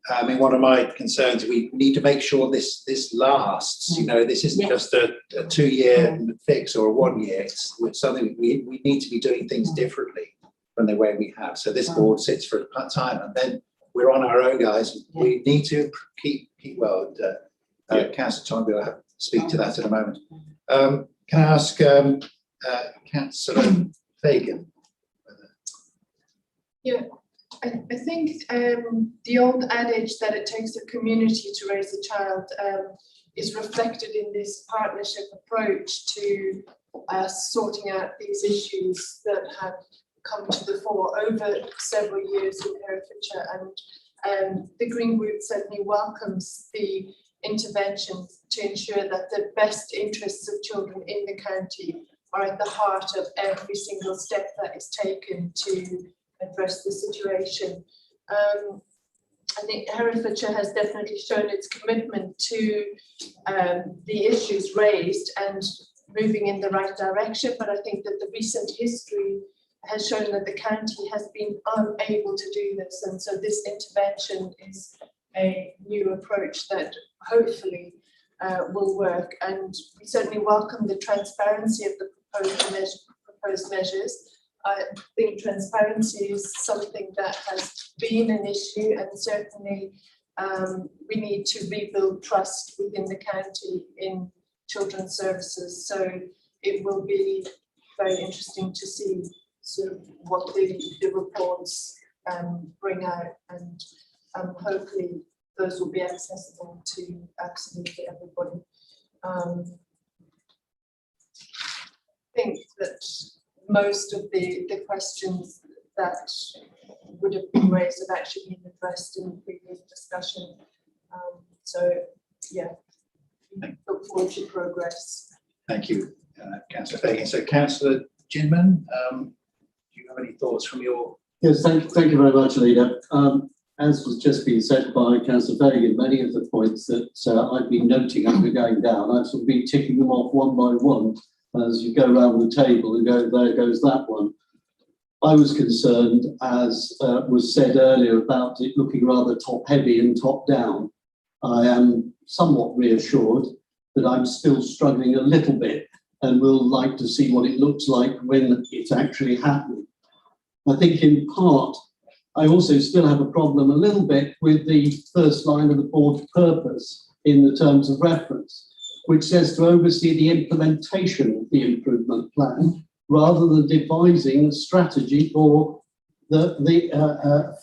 I mean, one of my concerns, we need to make sure this lasts. You know, this isn't just a 2-year fix or a 1 year. It's something we need to be doing things differently from the way we have. So this board sits for a time, and then we're on our own, guys. We need to keep well. Councillor Toynbee will have to speak to that in a moment. Can I ask Councillor Fagan? Yeah. I think the old adage that it takes a community to raise a child is reflected in this partnership approach to sorting out these issues that have come to the fore over several years in Herefordshire, and the Green Group certainly welcomes the intervention to ensure that the best interests of children in the county are at the heart of every single step that is taken to address the situation. I think Herefordshire has definitely shown its commitment to the issues raised and moving in the right direction, but I think that the recent history has shown that the county has been unable to do this, and so this intervention is a new approach that hopefully will work, and we certainly welcome the transparency of the proposed measures. I think transparency is something that has been an issue, and certainly we need to rebuild trust within the county in children's services. So it will be very interesting to see sort of what the reports bring out, and hopefully those will be accessible to absolutely everybody. I think that most of the questions that would have been raised have actually been addressed in the previous discussion. So, yeah, look forward to progress. Thank you, Councillor Fagan. So, Councillor Ginman, do you have any thoughts from your? Yes, thank you very much, Leader. As was just being said by Councillor Fagan, many of the points that I've been noting as we're going down, I've sort of been ticking them off one by one as you go around the table and go, there goes that one. I was concerned, as was said earlier, about it looking rather top heavy and top down. I am somewhat reassured that I'm still struggling a little bit and will like to see what it looks like when it's actually happening. I think in part, I also still have a problem a little bit with the first line of the board's purpose in the terms of reference, which says to oversee the implementation of the improvement plan rather than devising a strategy for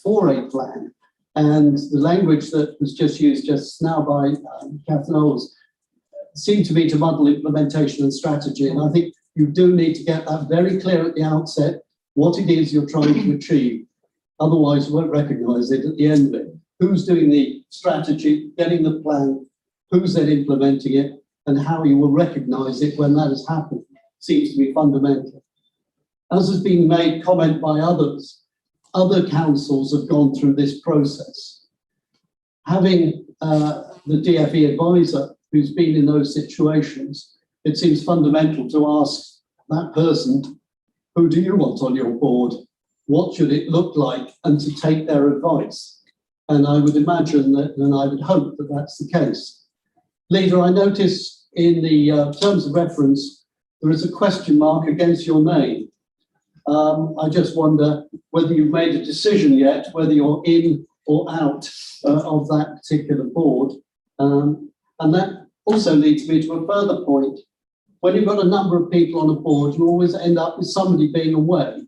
for a plan. And the language that was just used just now by Kath Knowles seemed to me to muddle implementation and strategy. And I think you do need to get that very clear at the outset, what it is you're trying to achieve. Otherwise, you won't recognise it at the end of it. Who's doing the strategy, getting the plan, who's then implementing it, and how you will recognise it when that has happened seems to be fundamental. As has been made comment by others, other councils have gone through this process. Having the DFE advisor who's been in those situations, it seems fundamental to ask that person, who do you want on your board? What should it look like? And to take their advice. And I would imagine that, and I would hope that that's the case. Leader, I notice in the terms of reference, there is a question mark against your name. I just wonder whether you've made a decision yet, whether you're in or out of that particular board. And that also leads me to a further point. When you've got a number of people on a board, you always end up with somebody being away.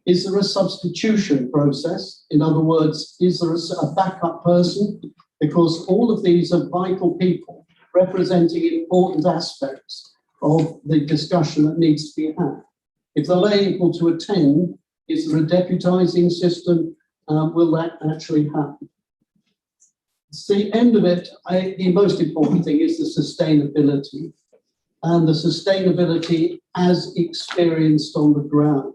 Is there a substitution process? In other words, is there a backup person? Because all of these are vital people representing important aspects of the discussion that needs to be had. If they're unable to attend, is there a deputising system? Will that actually happen? It's the end of it. The most important thing is the sustainability, and the sustainability as experienced on the ground.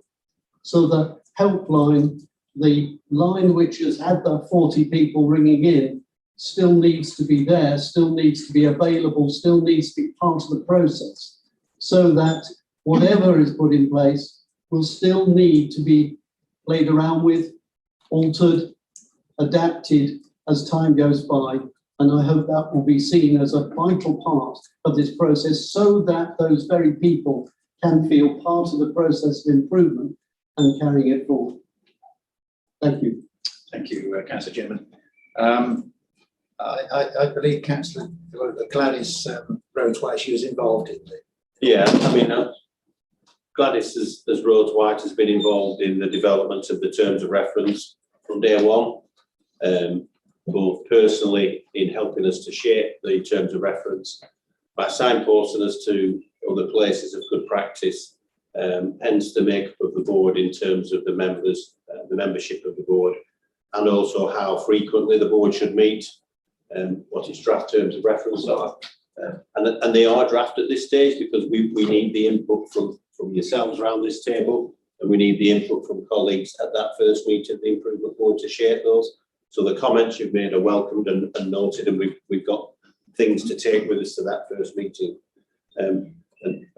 So the helpline, the line which has had the 40 people ringing in, still needs to be there, still needs to be available, still needs to be part of the process, so that whatever is put in place will still need to be played around with, altered, adapted as time goes by. And I hope that will be seen as a vital part of this process, so that those very people can feel part of the process of improvement and carrying it forward. Thank you. Thank you, Councillor Jimman. I believe Councillor Gladys Rhodes White, she was involved in it. Yeah, I mean, Gladys, as Rhodes White, has been involved in the development of the terms of reference from day one, both personally in helping us to shape the terms of reference, by signposting us to other places of good practice, hence the makeup of the board in terms of the members, the membership of the board, and also how frequently the board should meet, what its draft terms of reference are. And they are draft at this stage, because we need the input from yourselves around this table, and we need the input from colleagues at that first meeting of the improvement board to shape those. So the comments you've made are welcomed and noted, and we've got things to take with us to that first meeting. And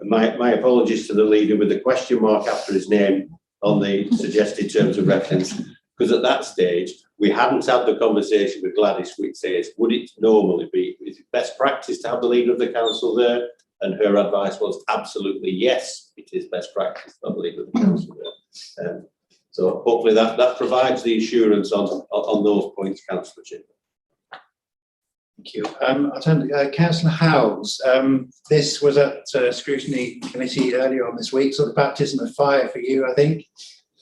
my apologies to the leader with the question mark after his name on the suggested terms of reference, because at that stage we hadn't had the conversation with Gladys, which says, would it normally be, is it best practice to have the leader of the council there? And her advice was absolutely yes, it is best practice to have the leader of the council there. So hopefully that provides the assurance on those points, Councillor Chip. Thank you. I'll turn to Councillor Howells. This was at scrutiny committee earlier on this week, sort of baptism of fire for you, I think.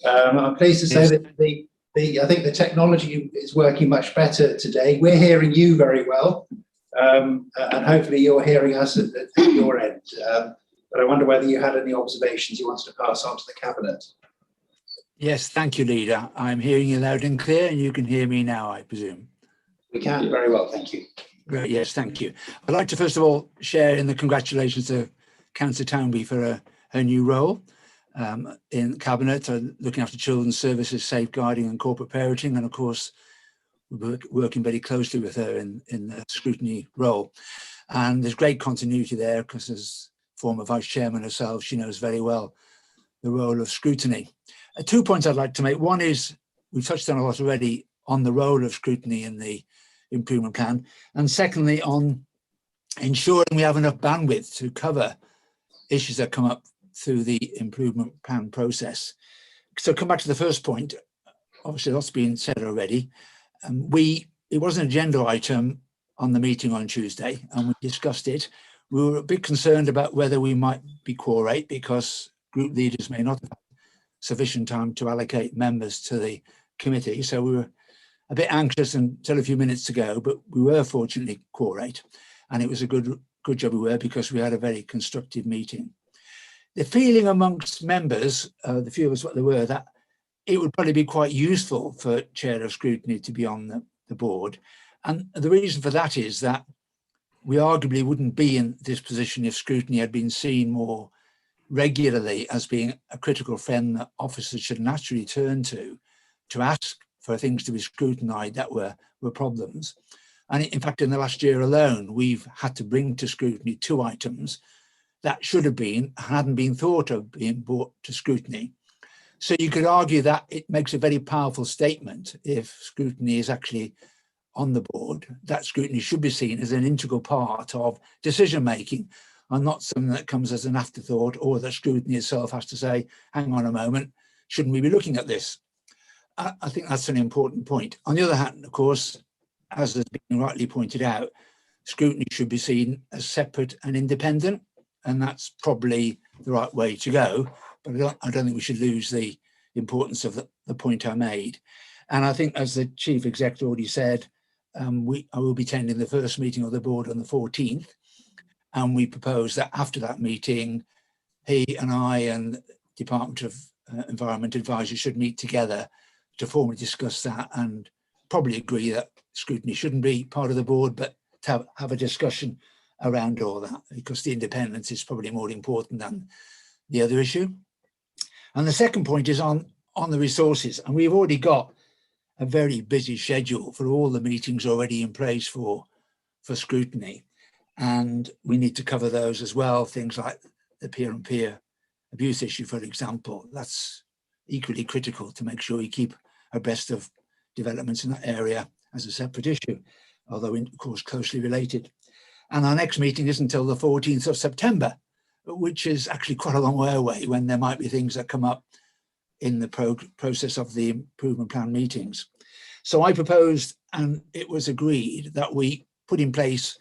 I'm pleased to say that I think the technology is working much better today. We're hearing you very well, and hopefully you're hearing us at your end. But I wonder whether you had any observations you wanted to pass on to the Cabinet. Yes, thank you, Leader. I'm hearing you loud and clear, and you can hear me now, I presume. We can, very well, thank you. Great, yes, thank you. I'd like to first of all share in the congratulations to Councillor Townby for her new role in Cabinet, looking after children's services, safeguarding and corporate parenting, and of course we're working very closely with her in the scrutiny role. And there's great continuity there, because as former Vice Chairman herself, she knows very well the role of scrutiny. 2 points I'd like to make. One is, we've touched on a lot already on the role of scrutiny in the improvement plan, and secondly on ensuring we have enough bandwidth to cover issues that come up through the improvement plan process. So come back to the first point. Obviously lots been said already. It was an agenda item on the meeting on Tuesday, and we discussed it. We were a bit concerned about whether we might be quorate, because group leaders may not have sufficient time to allocate members to the committee. So we were a bit anxious until a few minutes to go, but we were fortunately quorate, and it was a good job we were, because we had a very constructive meeting. The feeling amongst members, the few of us what there were, that it would probably be quite useful for Chair of Scrutiny to be on the board. And the reason for that is that we arguably wouldn't be in this position if scrutiny had been seen more regularly as being a critical friend that officers should naturally turn to ask for things to be scrutinised that were problems. And in fact, in the last year alone, we've had to bring to scrutiny 2 items that should have been, hadn't been thought of being brought to scrutiny. So you could argue that it makes a very powerful statement if scrutiny is actually on the board, that scrutiny should be seen as an integral part of decision making, and not something that comes as an afterthought, or that scrutiny itself has to say, hang on a moment, shouldn't we be looking at this? I think that's an important point. On the other hand, of course, as has been rightly pointed out, scrutiny should be seen as separate and independent, and that's probably the right way to go. But I don't think we should lose the importance of the point I made. And I think, as the Chief Executive already said, I will be attending the first meeting of the board on the 14th, and we propose that after that meeting, he and I and Department of Environment Advisors should meet together to formally discuss that and probably agree that scrutiny shouldn't be part of the board, but to have a discussion around all that, because the independence is probably more important than the other issue. And the second point is on the resources, and we've already got a very busy schedule for all the meetings already in place for scrutiny, and we need to cover those as well. Things like the peer-on-peer abuse issue, for example, that's equally critical to make sure we keep abreast of developments in that area as a separate issue, although of course closely related. And our next meeting isn't until the 14th of September, which is actually quite a long way away, when there might be things that come up in the process of the improvement plan meetings. So I proposed, and it was agreed, that we put in place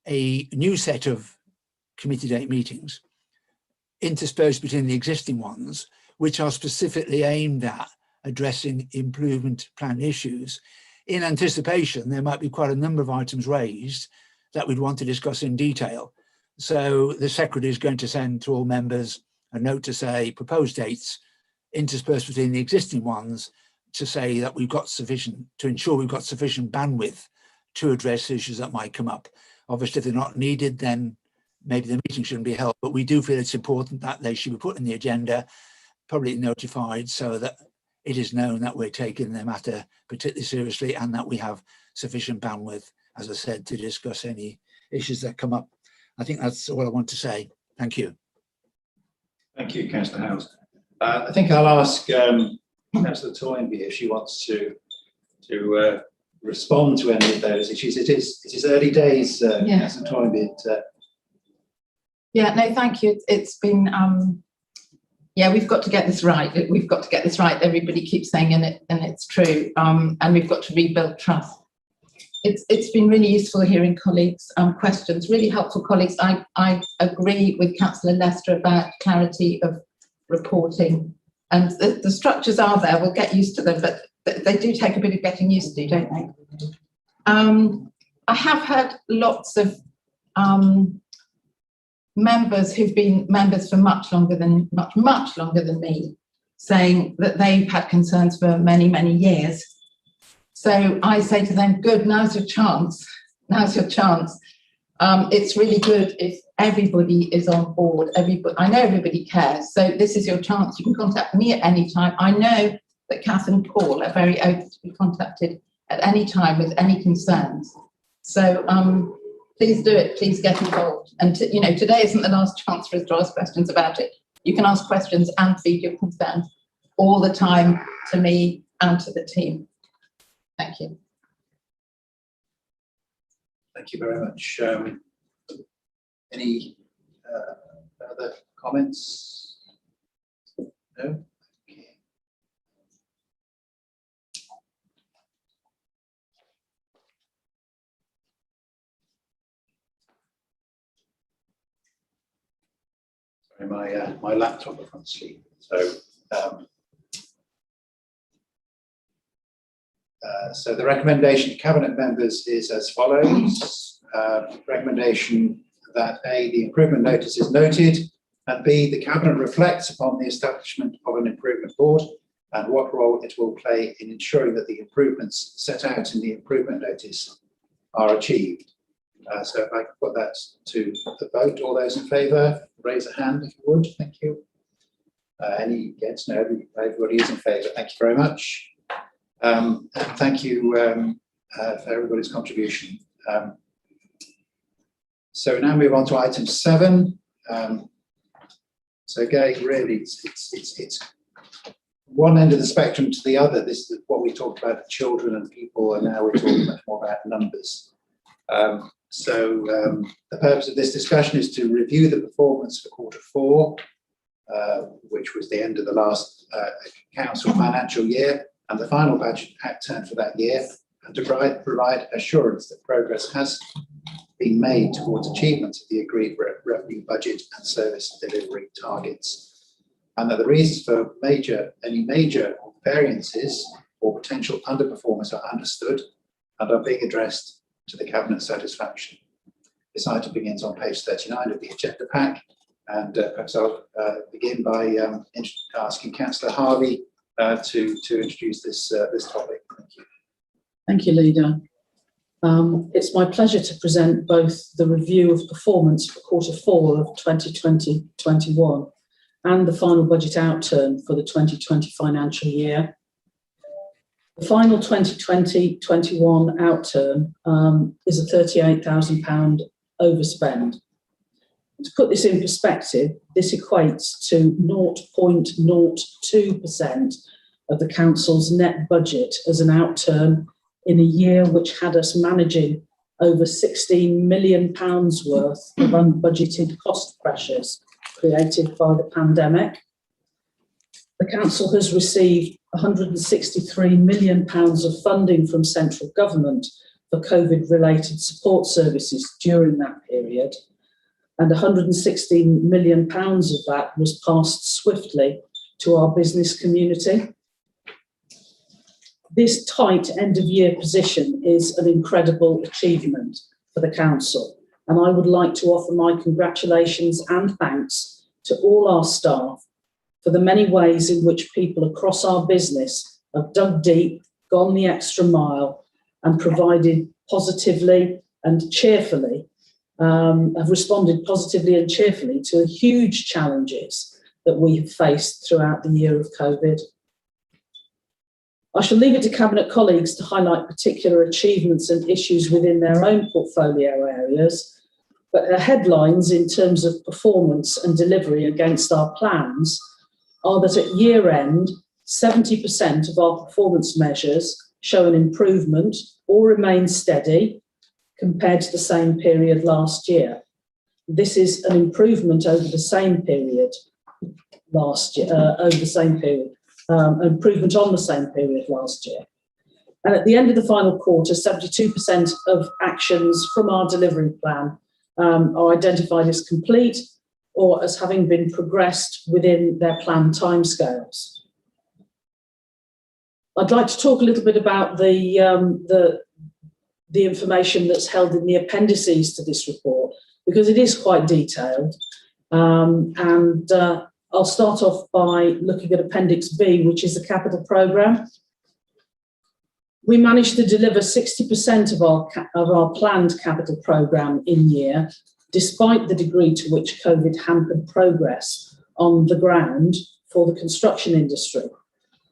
a new set of committee date meetings interspersed between the existing ones, which are specifically aimed at addressing improvement plan issues. In anticipation, there might be quite a number of items raised that we'd want to discuss in detail. So the Secretary is going to send to all members a note to say proposed dates interspersed between the existing ones, to say that we've got sufficient, to ensure we've got sufficient bandwidth to address issues that might come up. Obviously, if they're not needed, then maybe the meeting shouldn't be held, but we do feel it's important that they should be put in the agenda, probably notified, so that it is known that we're taking the matter particularly seriously and that we have sufficient bandwidth, as I said, to discuss any issues that come up. I think that's all I want to say. Thank you. Thank you, Councillor Howes. I think I'll ask Councillor Toynbee if she wants to respond to any of those issues. It is early days, Councillor Toynbee. Yeah, no, thank you. It's been, we've got to get this right. We've got to get this right. Everybody keeps saying and it's true. And we've got to rebuild trust. It's been really useful hearing colleagues' questions, really helpful colleagues. I agree with Councillor Lester about clarity of reporting, and the structures are there. We'll get used to them, but they do take a bit of getting used to, don't they? I have heard lots of members who've been members for much longer than me, saying that they've had concerns for many, many years. So I say to them, good, now's your chance. Now's your chance. It's really good if everybody is on board. I know everybody cares. So this is your chance. You can contact me at any time. I know that Kath and Paul are very open to be contacted at any time with any concerns. So please do it. Please get involved. And today isn't the last chance for us to ask questions about it. You can ask questions and feed your concerns all the time to me and to the team. Thank you. Thank you very much. Any other comments? No? Okay. Sorry, my laptop is on sleep. So so the recommendation to Cabinet members is as follows. Recommendation that A, the improvement notice is noted, and B, the Cabinet reflects upon the establishment of an improvement board and what role it will play in ensuring that the improvements set out in the improvement notice are achieved. So if I could put that to the vote, all those in favour, raise a hand if you would. Thank you. Any against? No, everybody is in favour. Thank you very much. And thank you for everybody's contribution. So now move on to item 7. So again, really, it's one end of the spectrum to the other. This is what we talked about, children and people, and now we're talking much more about numbers. The purpose of this discussion is to review the performance for Q4, which was the end of the last council financial year, and the final budget outturn for that year, and to provide assurance that progress has been made towards achievement of the agreed revenue budget and service delivery targets, and that the reasons for any major variances or potential underperformance are understood and are being addressed to the Cabinet's satisfaction. This item begins on page 39 of the agenda pack, and perhaps I'll begin by asking Councillor Harvey to introduce this topic. Thank you. Thank you, Leader. It's my pleasure to present both the review of performance for Q4 of 2020-21 and the final budget outturn for the 2020 financial year. The final 2020-21 outturn is a £38,000 overspend. To put this in perspective, this equates to 0.02% of the council's net budget as an outturn in a year which had us managing over £16 million worth of unbudgeted cost pressures created by the pandemic. The council has received £163 million of funding from central government for COVID-related support services during that period, and £116 million of that was passed swiftly to our business community. This tight end-of-year position is an incredible achievement for the council, and I would like to offer my congratulations and thanks to all our staff for the many ways in which people across our business have dug deep, gone the extra mile, and provided positively and cheerfully, have responded positively and cheerfully to the huge challenges that we have faced throughout the year of COVID. I shall leave it to Cabinet colleagues to highlight particular achievements and issues within their own portfolio areas, but the headlines in terms of performance and delivery against our plans are that at year end, 70% of our performance measures show an improvement or remain steady compared to the same period last year. This is an improvement over the same period last year, improvement on the same period last year. And at the end of the final quarter, 72% of actions from our delivery plan are identified as complete or as having been progressed within their planned timescales. I'd like to talk a little bit about the information that's held in the appendices to this report, because it is quite detailed. I'll start off by looking at Appendix B, which is the capital programme. We managed to deliver 60% of our planned capital programme in year, despite the degree to which COVID hampered progress on the ground for the construction industry.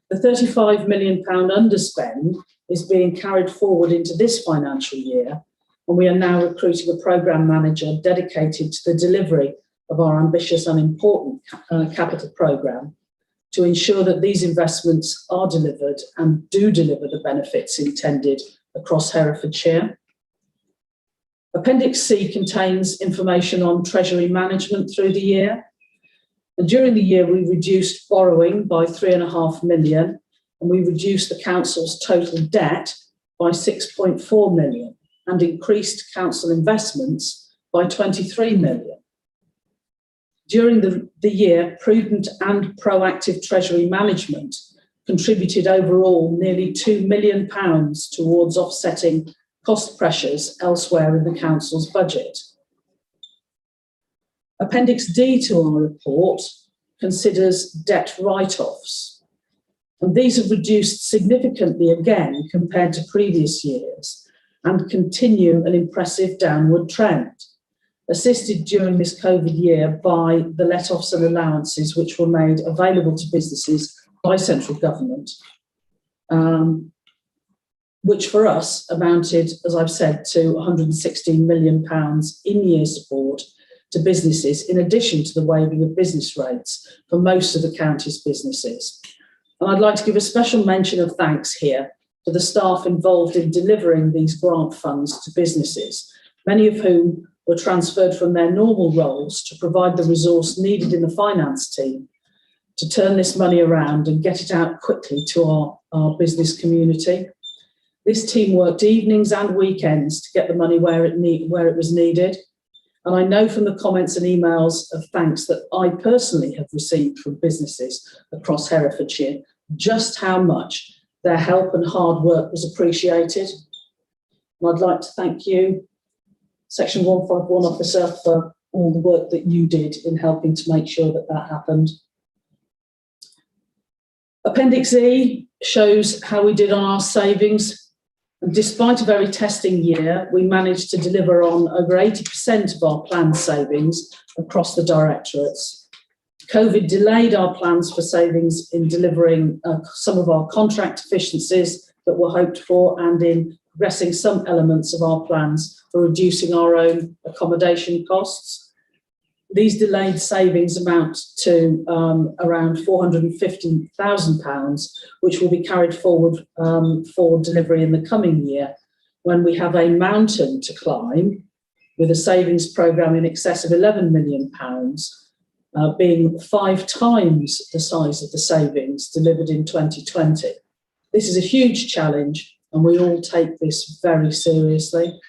The £35 million underspend is being carried forward into this financial year, and we are now recruiting a programme manager dedicated to the delivery of our ambitious and important capital programme to ensure that these investments are delivered and do deliver the benefits intended across Herefordshire. Appendix C contains information on treasury management through the year. And during the year, we reduced borrowing by £3.5 million, and we reduced the council's total debt by £6.4 million and increased council investments by £23 million. During the year, prudent and proactive treasury management contributed overall nearly £2 million towards offsetting cost pressures elsewhere in the council's budget. Appendix D to our report considers debt write-offs, and these have reduced significantly again compared to previous years and continue an impressive downward trend, assisted during this COVID year by the let-offs and allowances which were made available to businesses by central government, which for us amounted, as I've said, to £116 million in-year support to businesses, in addition to the waiving of business rates for most of the county's businesses. And I'd like to give a special mention of thanks here to the staff involved in delivering these grant funds to businesses, many of whom were transferred from their normal roles to provide the resource needed in the finance team to turn this money around and get it out quickly to our business community. This team worked evenings and weekends to get the money where it was needed. And I know from the comments and emails of thanks that I personally have received from businesses across Herefordshire just how much their help and hard work was appreciated. And I'd like to thank you, Section 151 officer, for all the work that you did in helping to make sure that that happened. Appendix E shows how we did on our savings. And despite a very testing year, we managed to deliver on over 80% of our planned savings across the directorates. COVID delayed our plans for savings in delivering some of our contract efficiencies that were hoped for, and in progressing some elements of our plans for reducing our own accommodation costs. These delayed savings amount to around £450,000, which will be carried forward for delivery in the coming year, when we have a mountain to climb with a savings programme in excess of £11 million, being 5 times the size of the savings delivered in 2020. This is a huge challenge, and we all take this very seriously.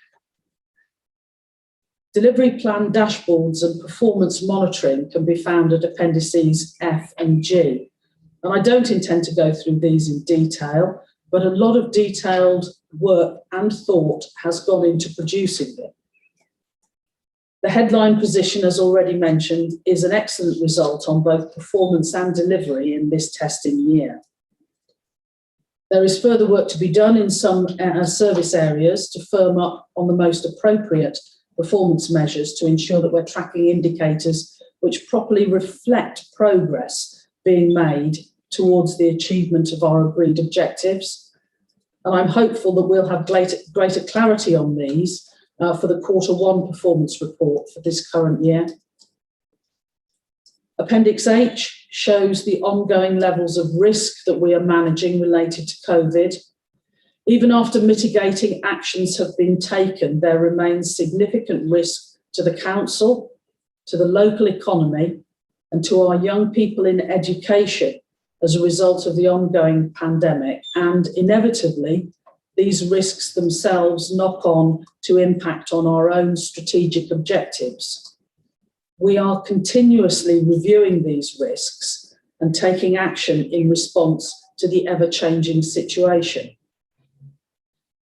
Delivery plan dashboards and performance monitoring can be found at Appendices F and G. And I don't intend to go through these in detail, but a lot of detailed work and thought has gone into producing them. The headline position, as already mentioned, is an excellent result on both performance and delivery in this testing year. There is further work to be done in some service areas to firm up on the most appropriate performance measures to ensure that we're tracking indicators which properly reflect progress being made towards the achievement of our agreed objectives. And I'm hopeful that we'll have greater clarity on these for the Q1 performance report for this current year. Appendix H shows the ongoing levels of risk that we are managing related to COVID. Even after mitigating actions have been taken, there remains significant risk to the council, to the local economy, and to our young people in education as a result of the ongoing pandemic. And inevitably, these risks themselves knock on to impact on our own strategic objectives. We are continuously reviewing these risks and taking action in response to the ever-changing situation.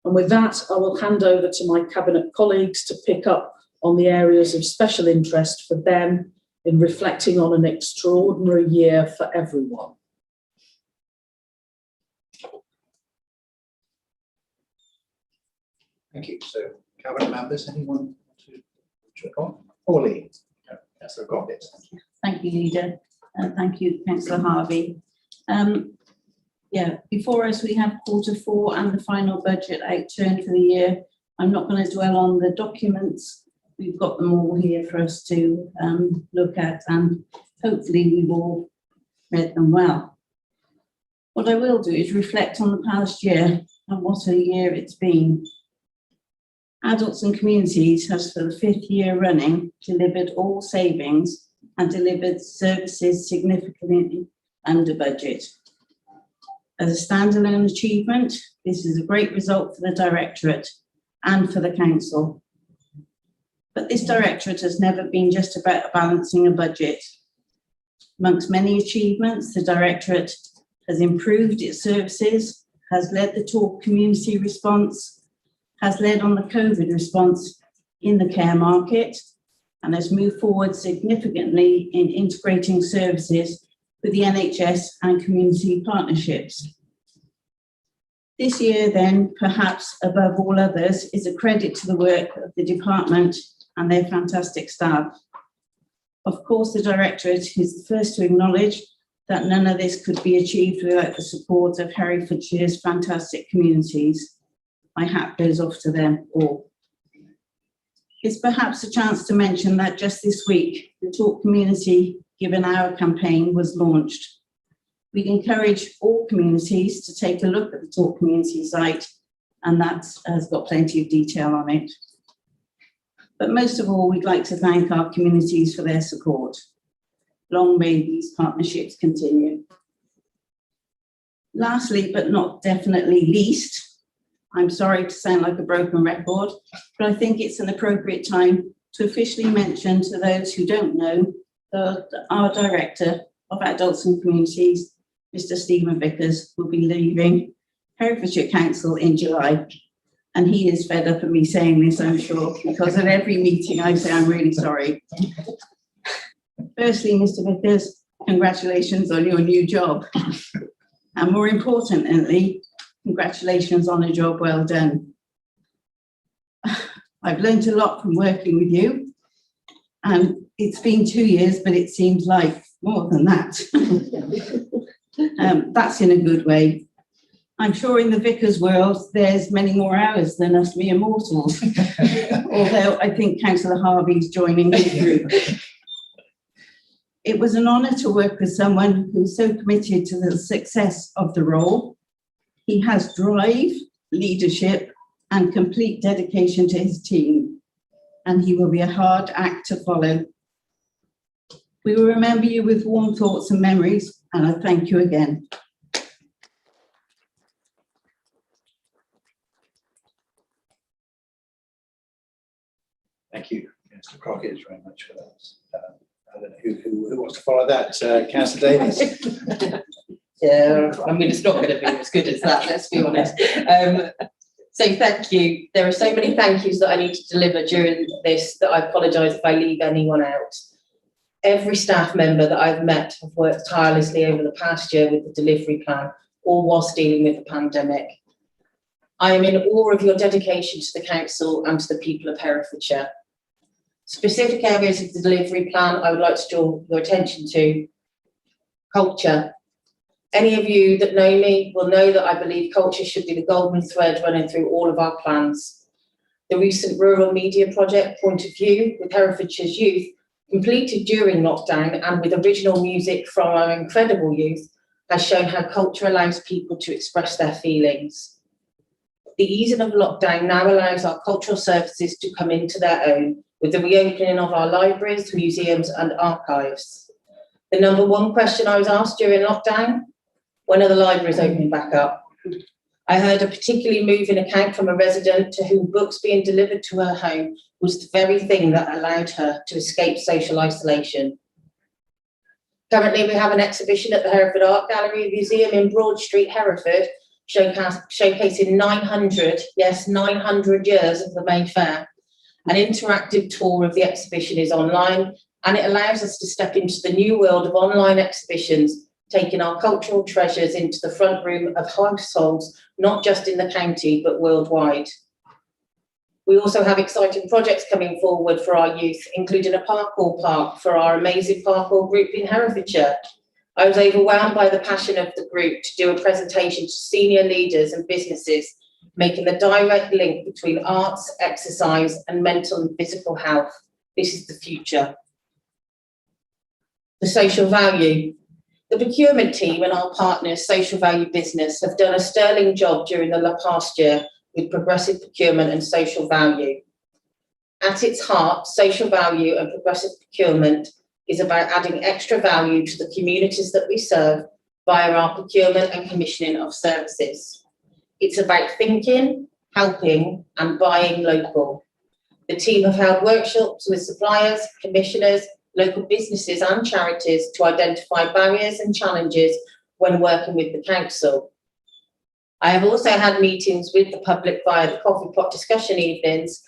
And with that, I will hand over to my Cabinet colleagues to pick up on the areas of special interest for them in reflecting on an extraordinary year for everyone. Thank you. So, Cabinet members, anyone to check on? Pauline. Yes, I've got it. Thank you. Thank you, Leader. Thank you, Councillor Harvey. Before us we have Q4 and the final budget outturn for the year. I'm not going to dwell on the documents. We've got them all here for us to look at, and hopefully we've all read them well. What I will do is reflect on the past year and what a year it's been. Adults and Communities has, for the 5th year running, delivered all savings and delivered services significantly under budget. As a standalone achievement, this is a great result for the Directorate and for the Council. But this Directorate has never been just about balancing a budget. Amongst many achievements, the Directorate has improved its services, has led the talk community response, has led on the COVID response in the care market, and has moved forward significantly in integrating services with the NHS and community partnerships. This year then, perhaps above all others, is a credit to the work of the department and their fantastic staff. Of course, the Directorate is the first to acknowledge that none of this could be achieved without the support of Herefordshire's fantastic communities. My hat goes off to them all. It's perhaps a chance to mention that just this week, the Talk Community Give an Hour campaign was launched. We encourage all communities to take a look at the Talk Community site, and that has got plenty of detail on it. But most of all, we'd like to thank our communities for their support. Long may these partnerships continue. Lastly, but not definitely least, I'm sorry to sound like a broken record, but I think it's an appropriate time to officially mention to those who don't know that our Director of Adults and Communities, Mr. Stephen Vickers, will be leaving Herefordshire Council in July. And he is fed up of me saying this, I'm sure, because at every meeting I say I'm really sorry. Firstly, Mr. Vickers, congratulations on your new job. And more importantly, congratulations on a job well done. I've learned a lot from working with you, and it's been 2 years, but it seems like more than that. That's in a good way. I'm sure in the Vickers world, there's many more hours than us mere mortals, although I think Councillor Harvey's joining his group. It was an honour to work with someone who's so committed to the success of the role. He has drive, leadership, and complete dedication to his team, and he will be a hard act to follow. We will remember you with warm thoughts and memories, and I thank you again. Thank you, Mr. Crockett, very much for that. I don't know who wants to follow that. Councillor Davis. Yeah, I mean, it's not going to be as good as that, let's be honest. So thank you. There are so many thank yous that I need to deliver during this that I apologise if I leave anyone out. Every staff member that I've met have worked tirelessly over the past year with the delivery plan, all whilst dealing with the pandemic. I am in awe of your dedication to the council and to the people of Herefordshire. Specific areas of the delivery plan I would like to draw your attention to. Culture. Any of you that know me will know that I believe culture should be the golden thread running through all of our plans. The recent rural media project, Point of View, with Herefordshire's youth, completed during lockdown and with original music from our incredible youth, has shown how culture allows people to express their feelings. The easing of lockdown now allows our cultural services to come into their own with the reopening of our libraries, museums and archives. The number one question I was asked during lockdown: when are the libraries opening back up? I heard a particularly moving account from a resident to whom books being delivered to her home was the very thing that allowed her to escape social isolation. Currently, we have an exhibition at the Hereford Art Gallery Museum in Broad Street, Hereford, showcasing 900 years of the May Fair. An interactive tour of the exhibition is online, and it allows us to step into the new world of online exhibitions, taking our cultural treasures into the front room of households, not just in the county, but worldwide. We also have exciting projects coming forward for our youth, including a parkour park for our amazing parkour group in Herefordshire. I was overwhelmed by the passion of the group to do a presentation to senior leaders and businesses, making the direct link between arts, exercise, and mental and physical health. This is the future. The social value. The procurement team and our partners, Social Value Business, have done a sterling job during the past year with progressive procurement and social value. At its heart, social value and progressive procurement is about adding extra value to the communities that we serve via our procurement and commissioning of services. It's about thinking, helping, and buying local. The team have held workshops with suppliers, commissioners, local businesses and charities to identify barriers and challenges when working with the council. I have also had meetings with the public via the coffee pot discussion evenings,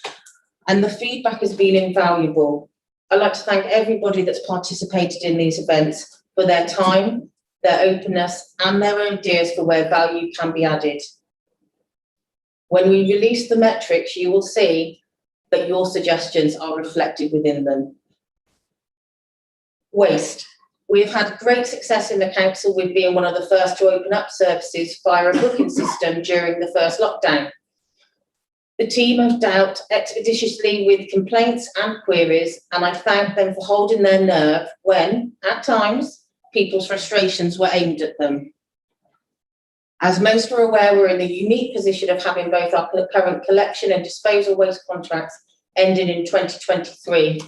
and the feedback has been invaluable. I'd like to thank everybody that's participated in these events for their time, their openness, and their ideas for where value can be added. When we release the metrics, you will see that your suggestions are reflected within them. Waste. We have had great success in the council with being one of the first to open up services via a booking system during the first lockdown. The team have dealt expeditiously with complaints and queries, and I thank them for holding their nerve when, at times, people's frustrations were aimed at them. As most are aware, we're in the unique position of having both our current collection and disposal waste contracts ending in 2023.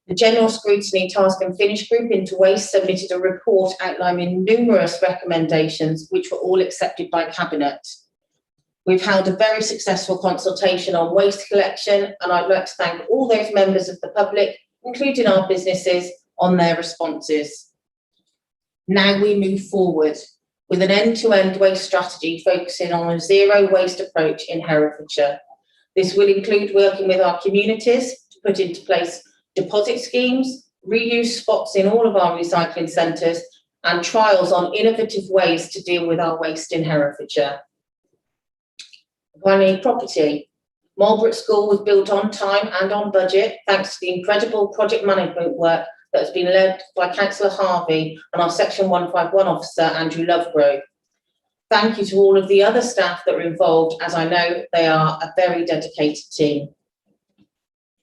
The General Scrutiny Task and Finish Group into Waste submitted a report outlining numerous recommendations which were all accepted by Cabinet. We've held a very successful consultation on waste collection, and I'd like to thank all those members of the public, including our businesses, on their responses. Now we move forward. with an end-to-end waste strategy focusing on a zero waste approach in Herefordshire. This will include working with our communities to put into place deposit schemes, reuse spots in all of our recycling centres, and trials on innovative ways to deal with our waste in Herefordshire. Finally, property. Marlborough School was built on time and on budget thanks to the incredible project management work that has been led by Councillor Harvey and our Section 151 officer, Andrew Lovegrove. Thank you to all of the other staff that were involved, as I know they are a very dedicated team.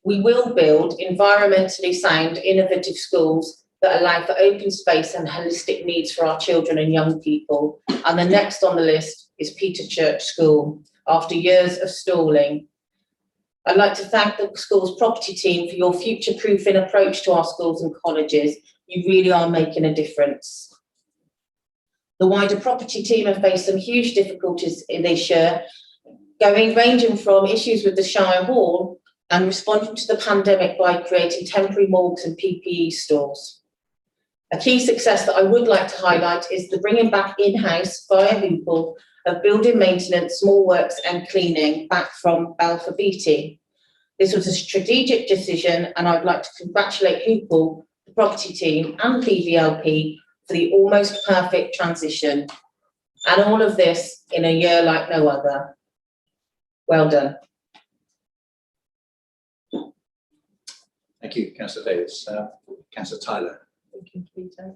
We will build environmentally sound, innovative schools that allow for open space and holistic needs for our children and young people. And the next on the list is Peter Church School, after years of stalling. I'd like to thank the school's property team for your future-proofing approach to our schools and colleges. You really are making a difference. The wider property team have faced some huge difficulties this year, ranging from issues with the Shire Hall and responding to the pandemic by creating temporary morgues and PPE stores. A key success that I would like to highlight is the bringing back in-house via Hoople of building maintenance, small works and cleaning back from Balfour Beatty. This was a strategic decision and I'd like to congratulate Hoople, the property team and PVLP for the almost perfect transition. And all of this in a year like no other. Well done. Thank you, Councillor Davis. Councillor Tyler. Thank you, Peter.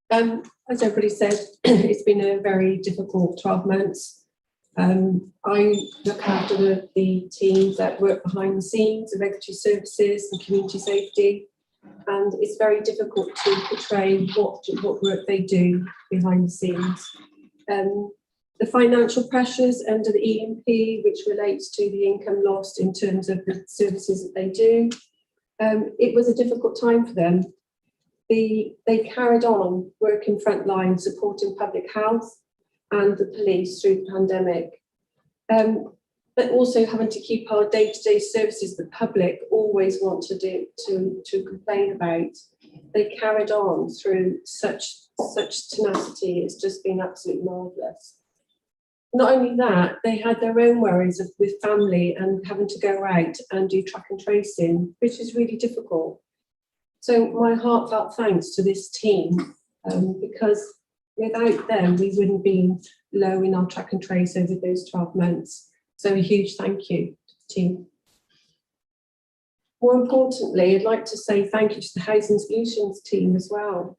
As everybody said, it's been a very difficult 12 months. I look after the teams that work behind the scenes, the regulatory services and community safety, and it's very difficult to portray what work they do behind the scenes. The financial pressures under the EMP, which relates to the income lost in terms of the services that they do, it was a difficult time for them. They carried on working frontline, supporting public health and the police through the pandemic, but also having to keep our day-to-day services the public always want to complain about. They carried on through such tenacity. It's just been absolutely marvellous. Not only that, they had their own worries with family and having to go out and do track and tracing, which is really difficult. So my heartfelt thanks to this team, because without them, we wouldn't be low in our track and trace over those 12 months. So a huge thank you to the team. More importantly, I'd like to say thank you to the Housing Solutions team as well,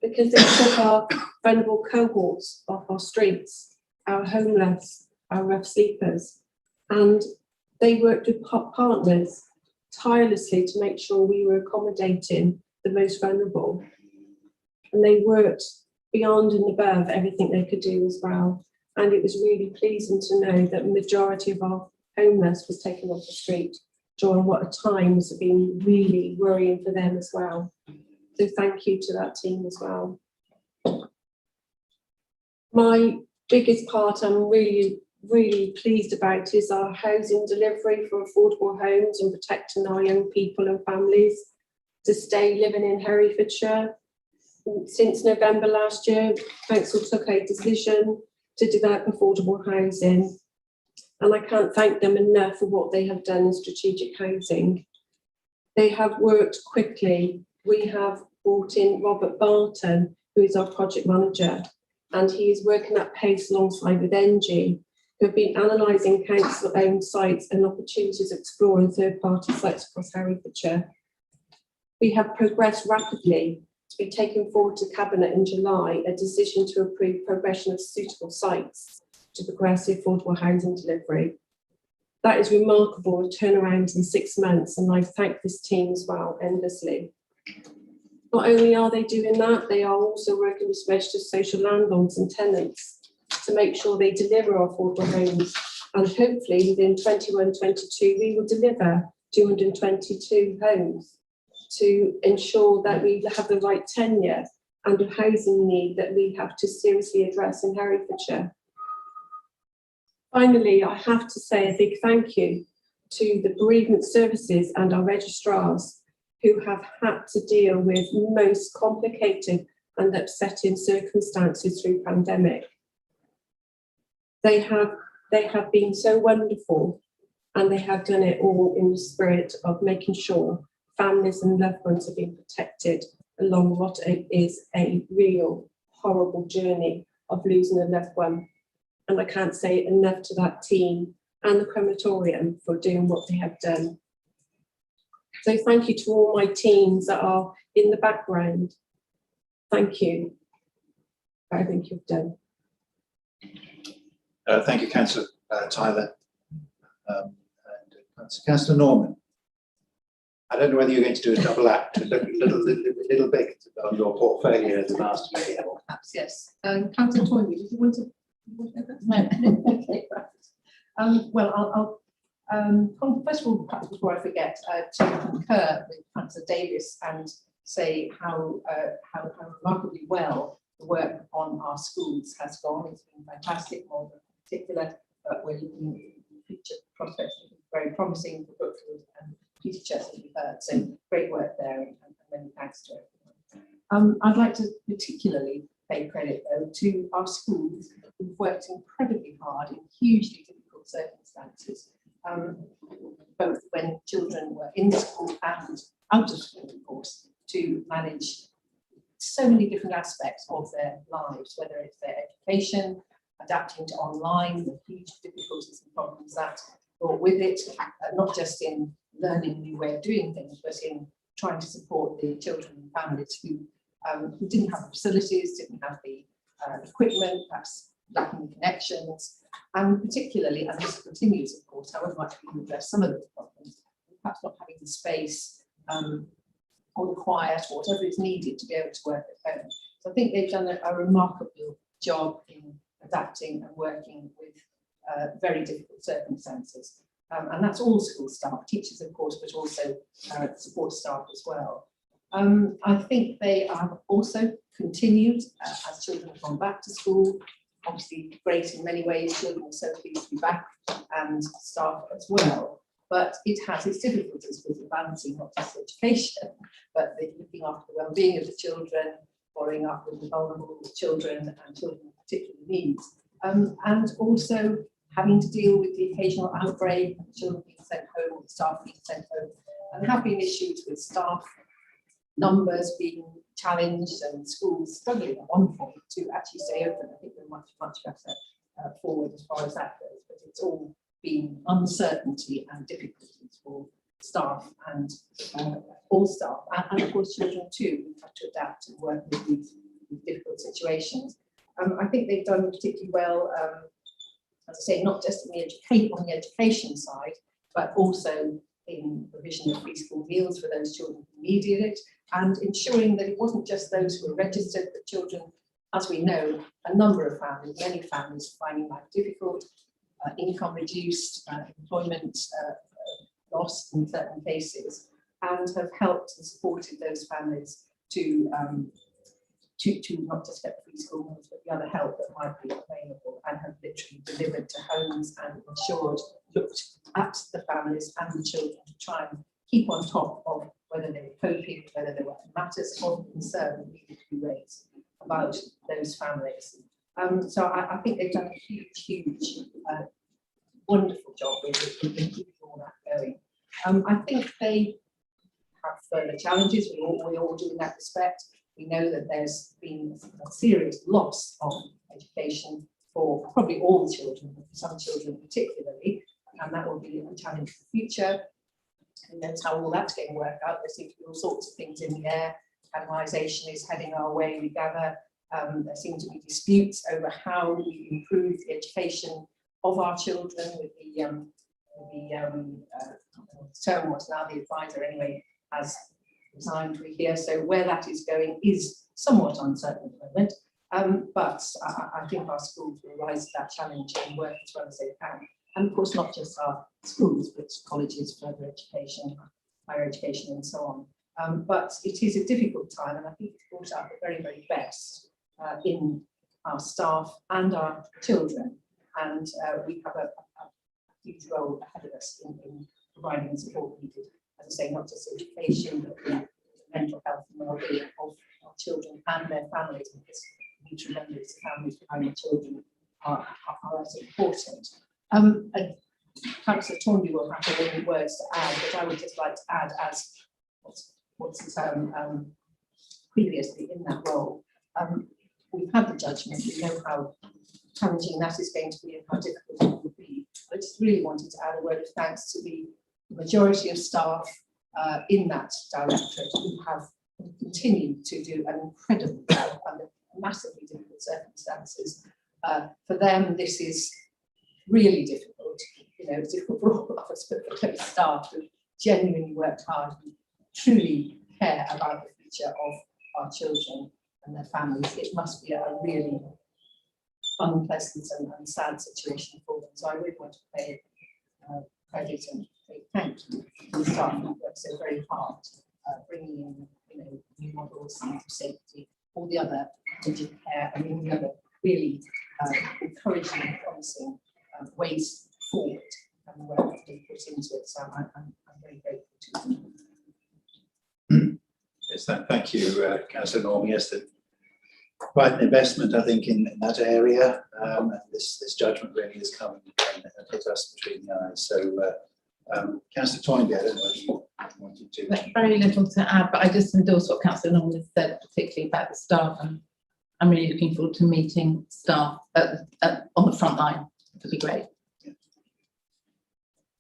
because they took our vulnerable cohorts off our streets, our homeless, our rough sleepers, and they worked with partners tirelessly to make sure we were accommodating the most vulnerable. And they worked beyond and above everything they could do as well. And it was really pleasing to know that the majority of our homeless was taken off the street during what at times have been really worrying for them as well. So thank you to that team as well. My biggest part I'm really pleased about is our housing delivery for affordable homes and protecting our young people and families to stay living in Herefordshire. Since November last year, Council took a decision to develop affordable housing, and I can't thank them enough for what they have done in strategic housing. They have worked quickly. We have brought in Robert Barton, who is our project manager, and he is working at pace alongside with NG, who have been analysing council-owned sites and opportunities exploring third-party sites across Herefordshire. We have progressed rapidly to be taken forward to Cabinet in July a decision to approve progression of suitable sites to progress the affordable housing delivery. That is remarkable, a turnaround in 6 months, and I thank this team as well endlessly. Not only are they doing that, they are also working with registered social landlords and tenants to make sure they deliver our affordable homes, and hopefully within 21-22 we will deliver 222 homes to ensure that we have the right tenure and a housing need that we have to seriously address in Herefordshire. Finally, I have to say a big thank you to the bereavement services and our registrars who have had to deal with most complicated and upsetting circumstances through pandemic. They have been so wonderful, and they have done it all in the spirit of making sure families and loved ones are being protected along what is a real horrible journey of losing a loved one. And I can't say enough to that team and the crematorium for doing what they have done. So thank you to all my teams that are in the background. Thank you for everything you've done. Thank you, Councillor Tyler. And Councillor Norman. I don't know whether you're going to do a double act, a little bit on your portfolio at the last meeting. Perhaps, yes. Councillor Toynbee, did you want to? No. Okay, right. Well, I'll first of all, perhaps before I forget, to concur with Councillor Davis and say how remarkably well the work on our schools has gone. It's been fantastic, more in particular, but we're looking at the future prospects, very promising for Brookfield and Peter Church, as we heard. So great work there, and many thanks to everyone. I'd like to particularly pay credit though to our schools who've worked incredibly hard in hugely difficult circumstances, both when children were in school and out of school, of course, to manage so many different aspects of their lives, whether it's their education, adapting to online, the huge difficulties and problems that brought with it, not just in learning a new way of doing things, but in trying to support the children and families who didn't have the facilities, didn't have the equipment, perhaps lacking the connections, and particularly, and this continues, of course, however much we can address some of those problems, perhaps not having the space or the quiet or whatever is needed to be able to work at home. So I think they've done a remarkable job in adapting and working with very difficult circumstances. And that's all school staff, teachers of course, but also support staff as well. I think they have also continued as children have gone back to school. Obviously great in many ways, children are so pleased to be back and staff as well. But it has its difficulties with the balancing not just education, but the looking after the well-being of the children, following up with the vulnerable children and children with particular needs, and also having to deal with the occasional outbreak, children being sent home, or staff being sent home, and there have been issues with staff numbers being challenged and schools struggling at one point to actually stay open. I think we're much better forward as far as that goes, but it's all been uncertainty and difficulties for staff and all staff, and of course children too, who have to adapt and work with these difficult situations. I think they've done particularly well, as I say, not just on the education side, but also in provision of free school meals for those children who needed it, and ensuring that it wasn't just those who were registered, but children, as we know, a number of families, many families finding life difficult, income reduced, employment lost in certain cases, and have helped and supported those families to not just get free school meals, but the other help that might be available, and have literally delivered to homes and ensured, looked at the families and the children to try and keep on top of whether they were coping, whether there were matters of concern that needed to be raised about those families. So I think they've done a huge, wonderful job with keeping all that going. I think they have further challenges. We all do in that respect. We know that there's been a serious loss of education for probably all children, but for some children particularly, and that will be a challenge for the future. Who knows how all that's going to work out? There seem to be all sorts of things in the air. Canalisation is heading our way, we gather. There seem to be disputes over how we improve the education of our children with the term was now the advisor anyway has resigned, we hear. So where that is going is somewhat uncertain at the moment. But I think our schools will rise to that challenge and work as well as they can. And of course, not just our schools, but colleges, further education, higher education, and so on. But it is a difficult time, and I think it's brought out the very, very best in our staff and our children. And we have a huge role ahead of us in providing the support needed, as I say, not just education, but the mental health and well-being of our children and their families, because we need to remember it's the families behind the children are as important. And Councillor Toynbee will have many words to add, but I would just like to add, as what's previously in that role, we've had the judgment, we know how challenging that is going to be and how difficult it will be. I just really wanted to add a word of thanks to the majority of staff in that directorate who have continued to do an incredible job under massively difficult circumstances. For them, this is really difficult. You know, it's difficult for all of us, but for those staff who genuinely worked hard and truly care about the future of our children and their families, it must be a really unpleasant and sad situation for them. So I really want to pay credit and say thank you to the staff who worked so very hard, bringing in, you know, new models, of safety, all the other digital care, and all the other really encouraging and promising ways forward and the work that they put into it. So I'm very grateful to them. Yes, thank you, Councillor Norman. Yes, quite an investment, I think, in that area. And this judgment really has come and hit us between the eyes. So, Councillor Toynbee, I don't know whether you wanted to. Very little to add, but I just endorse what Councillor Norman has said, particularly about the staff, and I'm really looking forward to meeting staff on the front line. It'll be great.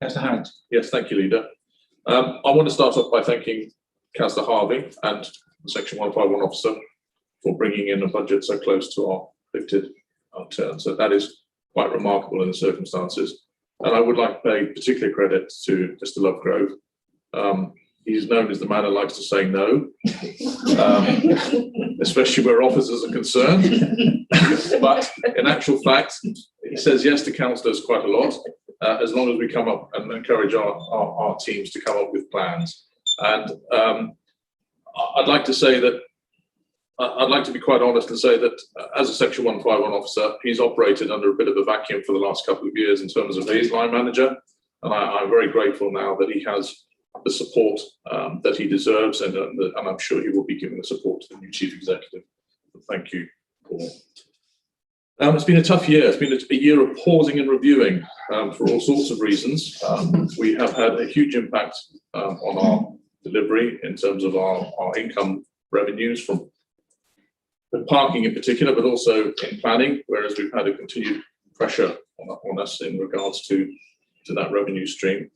Councillor Harrington. Yes, thank you, Leader. I want to start off by thanking Councillor Harvey and the Section 151 officer for bringing in a budget so close to our predicted turn. So that is quite remarkable in the circumstances. And I would like to pay particular credit to Mr. Lovegrove. He's known as the man who likes to say no, especially where officers are concerned. But in actual fact, he says yes to councillors quite a lot, as long as we come up and encourage our teams to come up with plans. And I'd like to say that I'd like to be quite honest and say that as a Section 151 officer, he's operated under a bit of a vacuum for the last couple of years in terms of his line manager. And I'm very grateful now that he has the support that he deserves, and I'm sure he will be giving the support to the new Chief Executive. Thank you, Paul. It's been a tough year. It's been a year of pausing and reviewing for all sorts of reasons. We have had a huge impact on our delivery in terms of our income revenues from parking in particular, but also in planning, whereas we've had a continued pressure on us in regards to that revenue stream.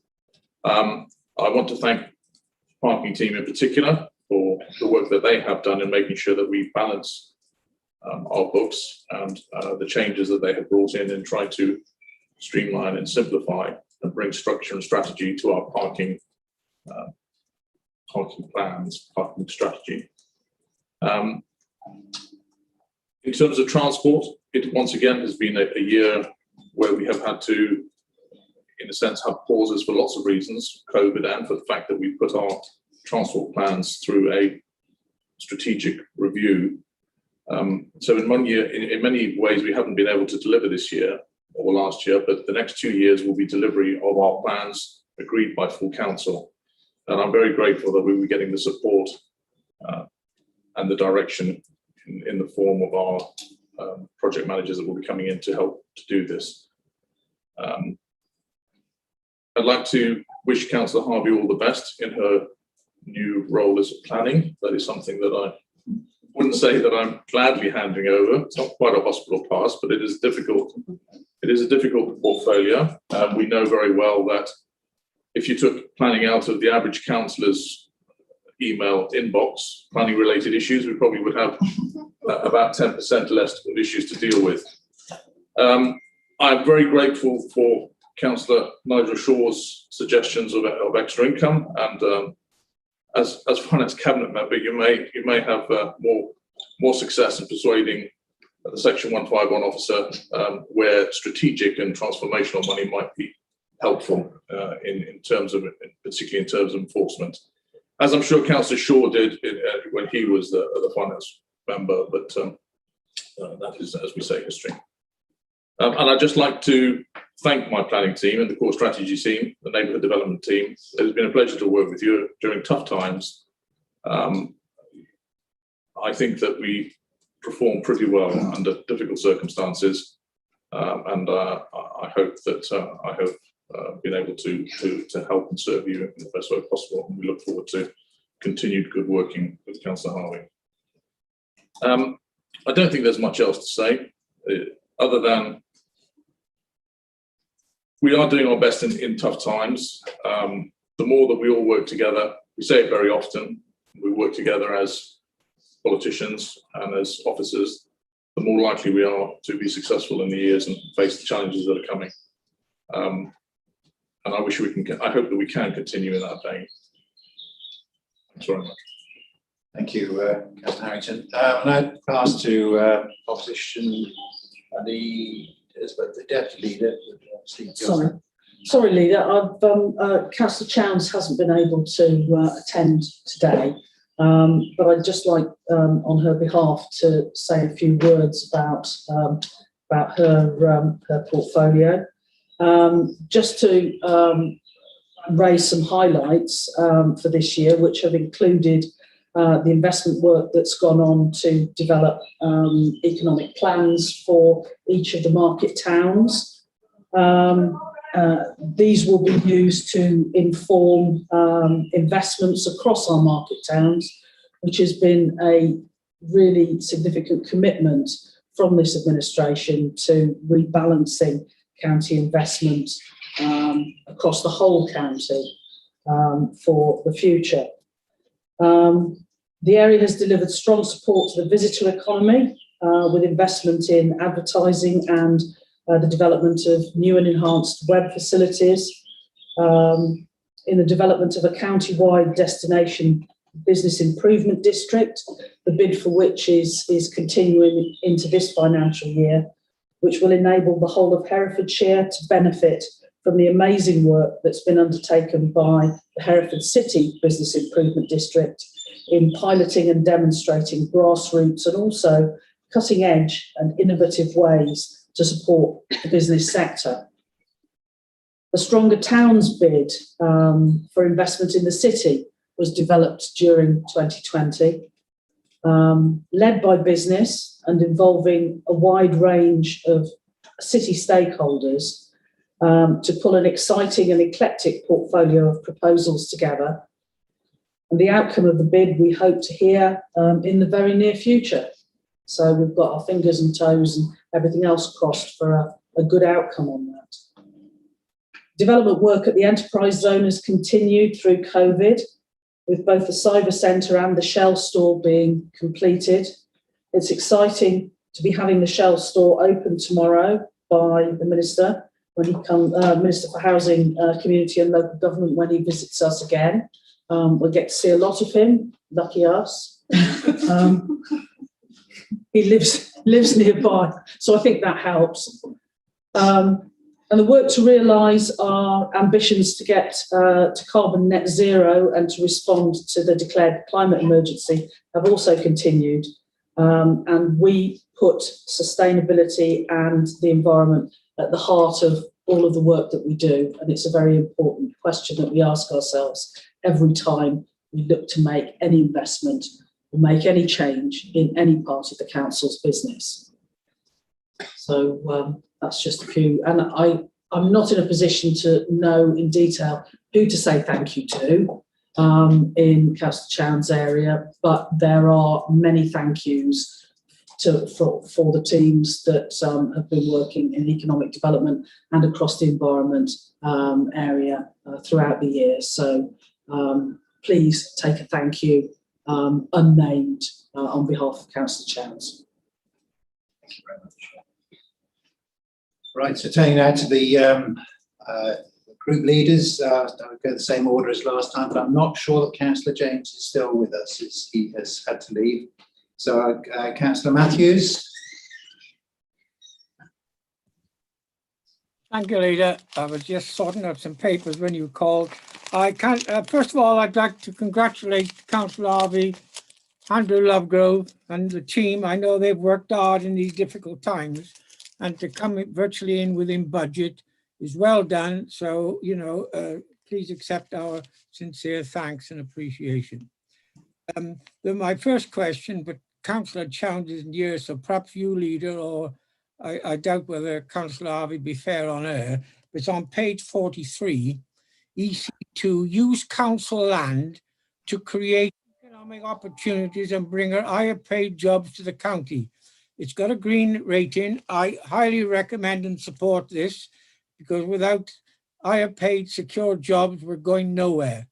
I want to thank the parking team in particular for the work that they have done in making sure that we balance our books and the changes that they have brought in and try to streamline and simplify and bring structure and strategy to our parking plans, parking strategy. In terms of transport, it once again has been a year where we have had to, in a sense, have pauses for lots of reasons, COVID, and for the fact that we put our transport plans through a strategic review. So in one year, in many ways, we haven't been able to deliver this year or last year, but the next 2 years will be delivery of our plans agreed by full council. And I'm very grateful that we were getting the support and the direction in the form of our project managers that will be coming in to help to do this. I'd like to wish Councillor Harvey all the best in her new role as planning. That is something that I wouldn't say that I'm gladly handing over. It's not quite a hospital pass, but it is difficult. It is a difficult portfolio. We know very well that if you took planning out of the average councillor's email inbox, planning related issues, we probably would have about 10% less of issues to deal with. I'm very grateful for Councillor Nigel Shaw's suggestions of extra income, and as Finance Cabinet member, you may have more success in persuading the Section 151 officer where strategic and transformational money might be helpful in terms of, particularly in terms of enforcement, as I'm sure Councillor Shaw did when he was the finance member. But that is, as we say, history. And I'd just like to thank my planning team and the core strategy team, the neighbourhood development team. It has been a pleasure to work with you during tough times. I think that we performed pretty well under difficult circumstances. I hope that I have been able to help and serve you in the best way possible, and we look forward to continued good working with Councillor Harvey. I don't think there's much else to say, other than we are doing our best in tough times. The more that we all work together, we say it very often, we work together as politicians and as officers, the more likely we are to be successful in the years and face the challenges that are coming. And I wish we can, I hope that we can continue in that vein. Thanks very much. Thank you, Councillor Harrington. Now pass to opposition, the deputy leader. Sorry, Leader. Councillor Chowns hasn't been able to attend today, but I'd just like, on her behalf, to say a few words about her portfolio. Just to raise some highlights for this year, which have included the investment work that's gone on to develop economic plans for each of the market towns. These will be used to inform investments across our market towns, which has been a really significant commitment from this administration to rebalancing county investment across the whole county for the future. The area has delivered strong support to the visitor economy with investment in advertising and the development of new and enhanced web facilities, in the development of a county-wide destination business improvement district, the bid for which is continuing into this financial year, which will enable the whole of Herefordshire to benefit from the amazing work that's been undertaken by the Hereford City Business Improvement District in piloting and demonstrating grassroots and also cutting edge and innovative ways to support the business sector. The Stronger Towns bid for investment in the city was developed during 2020, led by business and involving a wide range of city stakeholders to pull an exciting and eclectic portfolio of proposals together. And the outcome of the bid we hope to hear in the very near future. So we've got our fingers and toes and everything else crossed for a good outcome on that. Development work at the enterprise zone has continued through COVID, with both the cyber centre and the Shell store being completed. It's exciting to be having the Shell store open tomorrow by the Minister when he comes, Minister for Housing, Community and Local Government, when he visits us again. We'll get to see a lot of him, lucky us. He lives nearby, so I think that helps. And the work to realise our ambitions to get to carbon net zero and to respond to the declared climate emergency have also continued. And we put sustainability and the environment at the heart of all of the work that we do. And it's a very important question that we ask ourselves every time we look to make any investment or make any change in any part of the council's business. So that's just a few. And I'm not in a position to know in detail who to say thank you to in Councillor Chown's area, but there are many thank yous for the teams that have been working in economic development and across the environment area throughout the year. So please take a thank you unnamed on behalf of Councillor Chowns. Thank you very much. Right, so turning now to the group leaders, I'll go the same order as last time, but I'm not sure that Councillor James is still with us as he has had to leave. So Councillor Matthews. Thank you, Leader. I was just sorting out some papers when you called. I can't. First of all, I'd like to congratulate Councillor Harvey, Andrew Lovegrove, and the team. I know they've worked hard in these difficult times, and to come virtually in within budget is well done. So, you know, please accept our sincere thanks and appreciation. My first question, but Councillor Chowns isn't here, so perhaps you, Leader, or I doubt whether Councillor Harvey be fair on her, but it's on page 43, EC2, use council land to create economic opportunities and bring higher paid jobs to the county. It's got a green rating. I highly recommend and support this, because without higher paid secure jobs, we're going nowhere.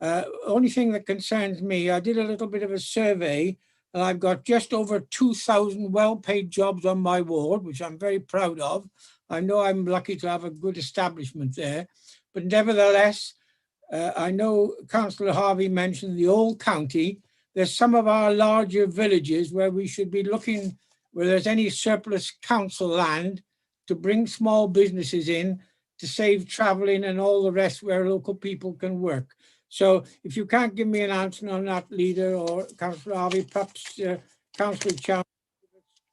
Only thing that concerns me, I did a little bit of a survey, and I've got just over 2,000 well-paid jobs on my ward, which I'm very proud of. I know I'm lucky to have a good establishment there, but nevertheless, I know Councillor Harvey mentioned the old county. There's some of our larger villages where we should be looking where there's any surplus council land to bring small businesses in to save travelling and all the rest where local people can work. So if you can't give me an answer on that, Leader or Councillor Harvey, perhaps Councillor Chan,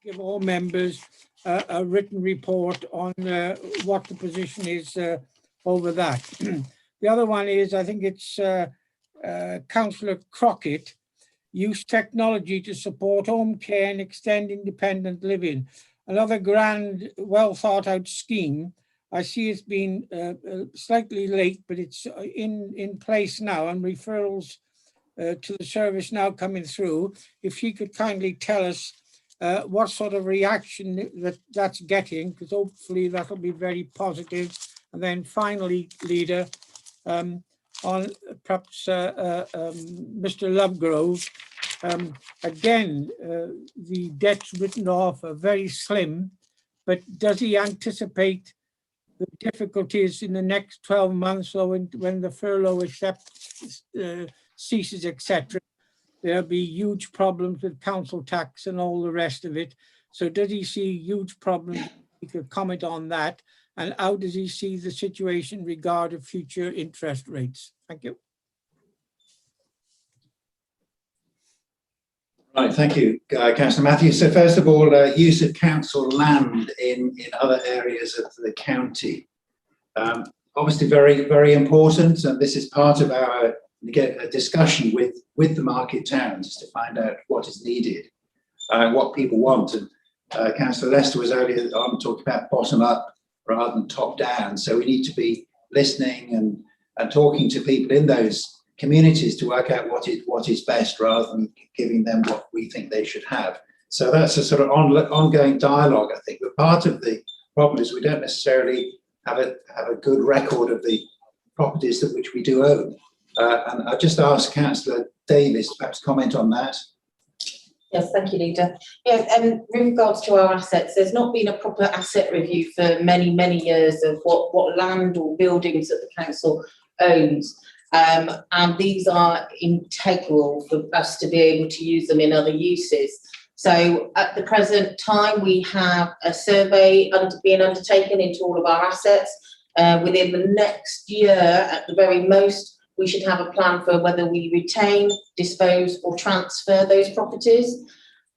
give all members a written report on what the position is over that. The other one is, I think it's Councillor Crockett, use technology to support home care and extend independent living. Another grand, well thought out scheme. I see it's been slightly late, but it's in place now, and referrals to the service now coming through. If she could kindly tell us what sort of reaction that's getting, because hopefully that'll be very positive. And then finally, Leader, on perhaps Mr. Lovegrove, again, the debts written off are very slim, but does he anticipate the difficulties in the next 12 months, or when the furlough ceases, etc.? There'll be huge problems with council tax and all the rest of it. So does he see huge problems? He could comment on that. And how does he see the situation regarding future interest rates? Thank you. Right, thank you, Councillor Matthews. So first of all, use of council land in other areas of the county. Obviously very, very important, and this is part of our discussion with the market towns to find out what is needed, what people want. And Councillor Lester was earlier on talking about bottom up rather than top down. So we need to be listening and talking to people in those communities to work out what is best, rather than giving them what we think they should have. So that's a sort of ongoing dialogue, I think. But part of the problem is we don't necessarily have a good record of the properties that which we do own. And I'll just ask Councillor Davis to perhaps comment on that. Yes, thank you, Leader. Yeah, with regards to our assets, there's not been a proper asset review for many, many years of what land or buildings that the council owns. And these are integral for us to be able to use them in other uses. So at the present time, we have a survey being undertaken into all of our assets. Within the next year, at the very most, we should have a plan for whether we retain, dispose or transfer those properties.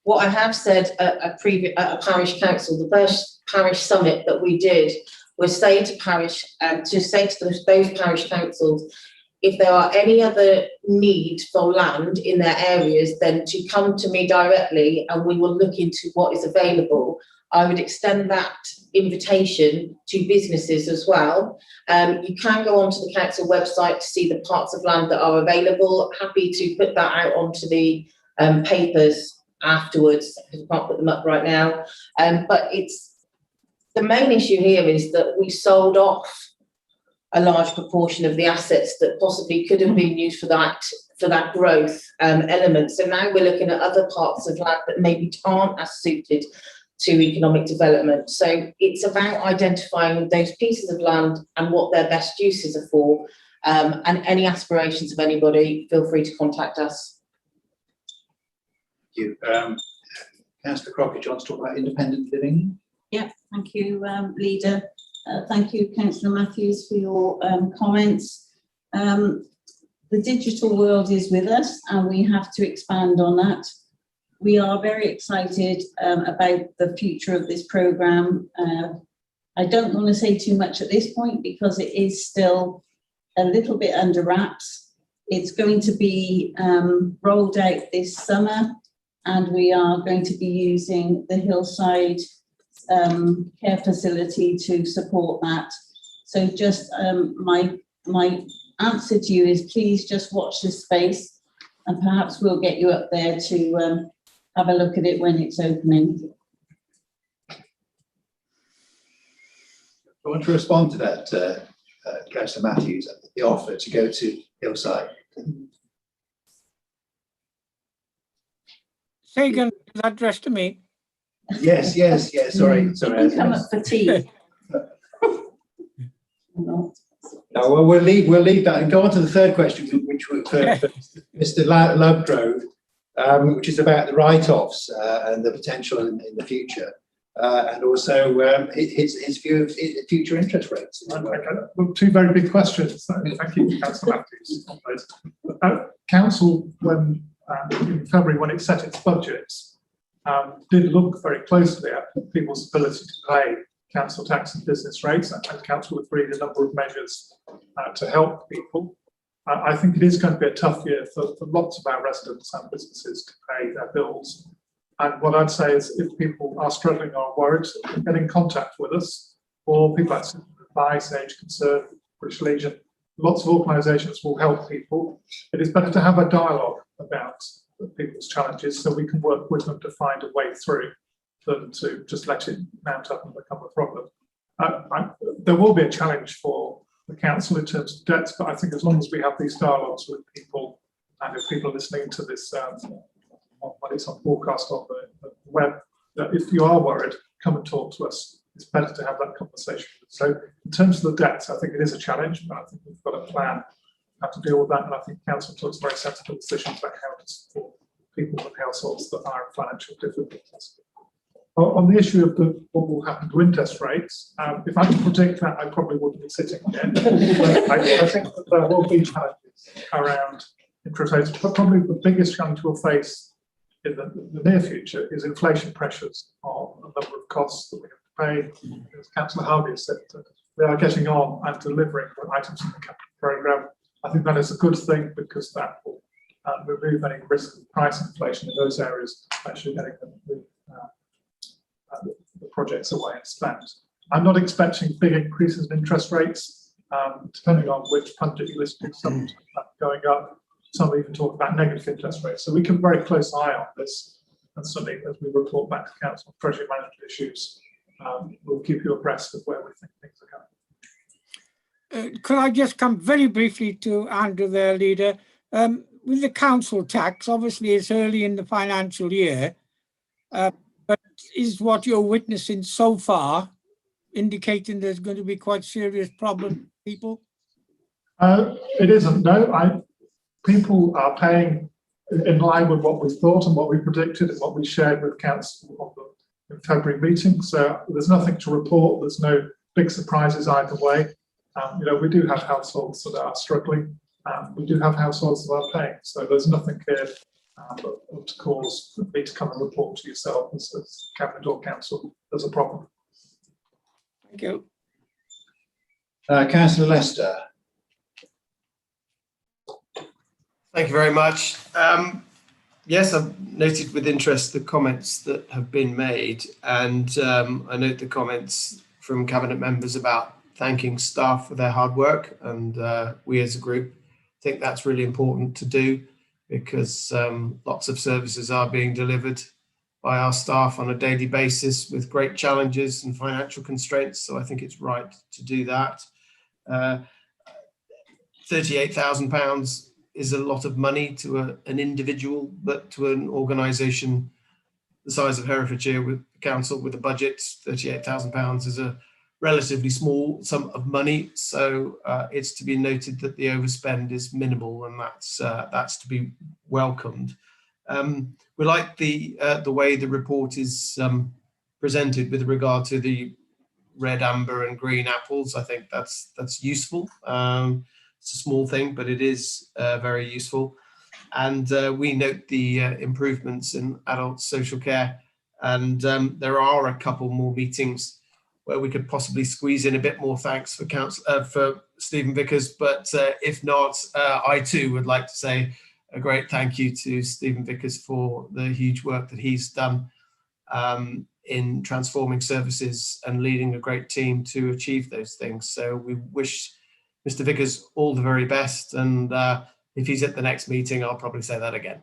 What I have said at a parish council, the first parish summit that we did, was say to those parish councils, if there are any other need for land in their areas, then to come to me directly and we will look into what is available. I would extend that invitation to businesses as well. You can go onto the council website to see the parts of land that are available. Happy to put that out onto the papers afterwards, because I can't put them up right now. But the main issue here is that we sold off a large proportion of the assets that possibly could have been used for that growth element. So now we're looking at other parts of land that maybe aren't as suited to economic development. So it's about identifying those pieces of land and what their best uses are for. And any aspirations of anybody, feel free to contact us. Thank you. Councillor Crockett, do you want to talk about independent living? Yeah, thank you, Leader. Thank you, Councillor Matthews, for your comments. The digital world is with us and we have to expand on that. We are very excited about the future of this programme. I don't want to say too much at this point because it is still a little bit under wraps. It's going to be rolled out this summer, and we are going to be using the Hillside care facility to support that. So just my answer to you is please just watch this space, and perhaps we'll get you up there to have a look at it when it's opening. I want to respond to that, Councillor Matthews, the offer to go to Hillside. Say again, is that addressed to me? Yes, sorry. You can come up for tea. No, well, we'll leave that and go on to the third question, which was for Mr. Lovegrove, which is about the write-offs and the potential in the future, and also his view of future interest rates. Well, two very big questions. Thank you, Councillor Matthews. Council, when in February, when it set its budgets, did look very closely at people's ability to pay council tax and business rates, and council agreed a number of measures to help people. I think it is going to be a tough year for lots of our residents and businesses to pay their bills. And what I'd say is, if people are struggling or worried, get in contact with us, or people like Advice, Age Concern, British Legion. Lots of organisations will help people. It is better to have a dialogue about people's challenges, so we can work with them to find a way through, than to just let it mount up and become a problem. There will be a challenge for the council in terms of debts, but I think as long as we have these dialogues with people, and if people are listening to this when it's on broadcast on the web, that if you are worried, come and talk to us. It's better to have that conversation. So in terms of the debts, I think it is a challenge, but I think we've got a plan how to deal with that, and I think council took very sensible decisions about how to support people and households that are in financial difficulties. On the issue of what will happen to interest rates, if I could predict that, I probably wouldn't be sitting here. I think that there will be challenges around interest rates, but probably the biggest challenge we'll face in the near future is inflation pressures on a number of costs that we have to pay. As Councillor Harvey has said, we are getting on and delivering the items in the capital programme. I think that is a good thing, because that will remove any risk of price inflation in those areas, actually getting them the projects away and spent. I'm not expecting big increases in interest rates, depending on which pundit you listen to. Some going up, some even talk about negative interest rates. So we keep a very close eye on this, and certainly as we report back to council on treasury management issues, we'll keep you abreast of where we think things are going. Could I just come very briefly to Andrew there, Leader? With the council tax, obviously it's early in the financial year, but is what you're witnessing so far indicating there's going to be quite serious problem, people? It isn't, no. People are paying in line with what we thought and what we predicted and what we shared with council on the February meeting. So there's nothing to report. There's no big surprises either way. We do have households that are struggling. We do have households that are paying. So there's nothing here to cause me to come and report to yourself as Cabinet or Council there's a problem. Thank you. Councillor Lester. Thank you very much. Yes, I've noted with interest the comments that have been made, and I note the comments from Cabinet members about thanking staff for their hard work, and we as a group think that's really important to do, because lots of services are being delivered by our staff on a daily basis with great challenges and financial constraints. So I think it's right to do that. £38,000 is a lot of money to an individual, but to an organisation the size of Herefordshire with council with a budget, £38,000 is a relatively small sum of money. So it's to be noted that the overspend is minimal, and that's to be welcomed. We like the way the report is presented with regard to the red, amber and green apples. I think that's useful. It's a small thing, but it is very useful. And we note the improvements in adult social care. And there are a couple more meetings where we could possibly squeeze in a bit more thanks for Stephen Vickers. But if not, I too would like to say a great thank you to Stephen Vickers for the huge work that he's done in transforming services and leading a great team to achieve those things. So we wish Mr. Vickers all the very best, and if he's at the next meeting, I'll probably say that again.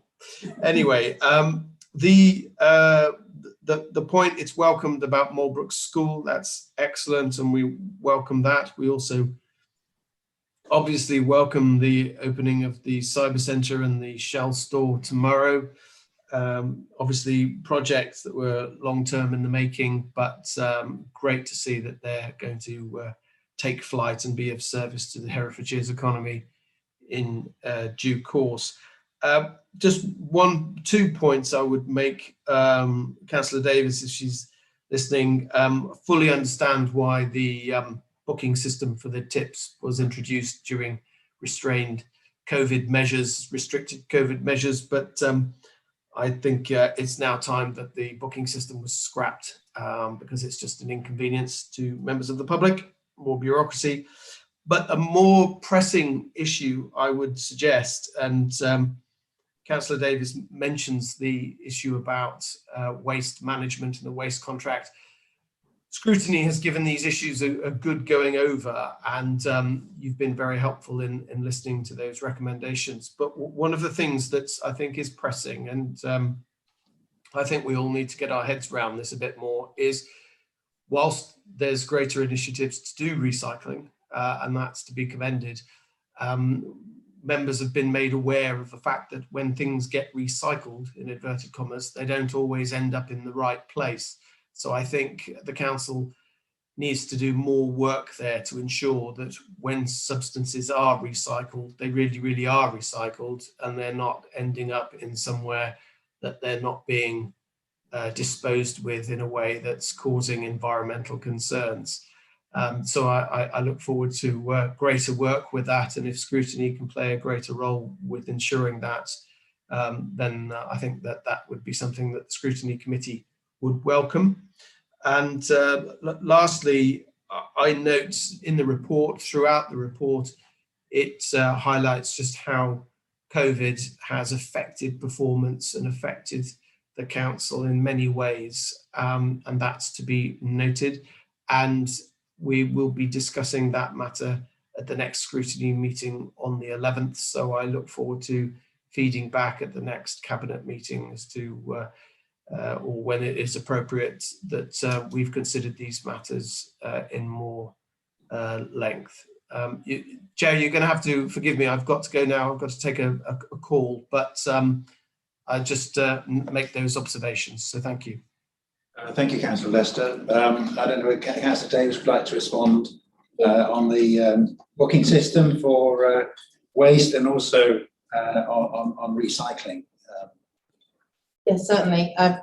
Anyway, the point it's welcomed about Mulbrook School, that's excellent, and we welcome that. We also obviously welcome the opening of the Cyber Centre and the Shell store tomorrow. Obviously projects that were long-term in the making, but great to see that they're going to take flight and be of service to the Herefordshire's economy in due course. Just 2 points I would make. Councillor Davis, if she's listening, fully understand why the booking system for the tips was introduced during restrained COVID measures, restricted COVID measures, but I think it's now time that the booking system was scrapped because it's just an inconvenience to members of the public, more bureaucracy. But a more pressing issue I would suggest, and Councillor Davis mentions the issue about waste management and the waste contract. Scrutiny has given these issues a good going over, and you've been very helpful in listening to those recommendations. But one of the things that I think is pressing, and I think we all need to get our heads around this a bit more, is whilst there's greater initiatives to do recycling, and that's to be commended, members have been made aware of the fact that when things get recycled, in inverted commas, they don't always end up in the right place. So I think the council needs to do more work there to ensure that when substances are recycled, they really, really are recycled, and they're not ending up in somewhere that they're not being disposed with in a way that's causing environmental concerns. So I look forward to greater work with that, and if scrutiny can play a greater role with ensuring that, then I think that would be something that the Scrutiny Committee would welcome. And lastly, I note in the report, throughout the report, it highlights just how COVID has affected performance and affected the council in many ways, and that's to be noted. And we will be discussing that matter at the next scrutiny meeting on the 11th. So I look forward to feeding back at the next cabinet meeting as to or when it is appropriate that we've considered these matters in more length. Chair, you're going to have to forgive me. I've got to go now. I've got to take a call, but I just make those observations. So thank you. Thank you, Councillor Lester. I don't know if Councillor Davis would like to respond on the booking system for waste and also on recycling. Yes, certainly. I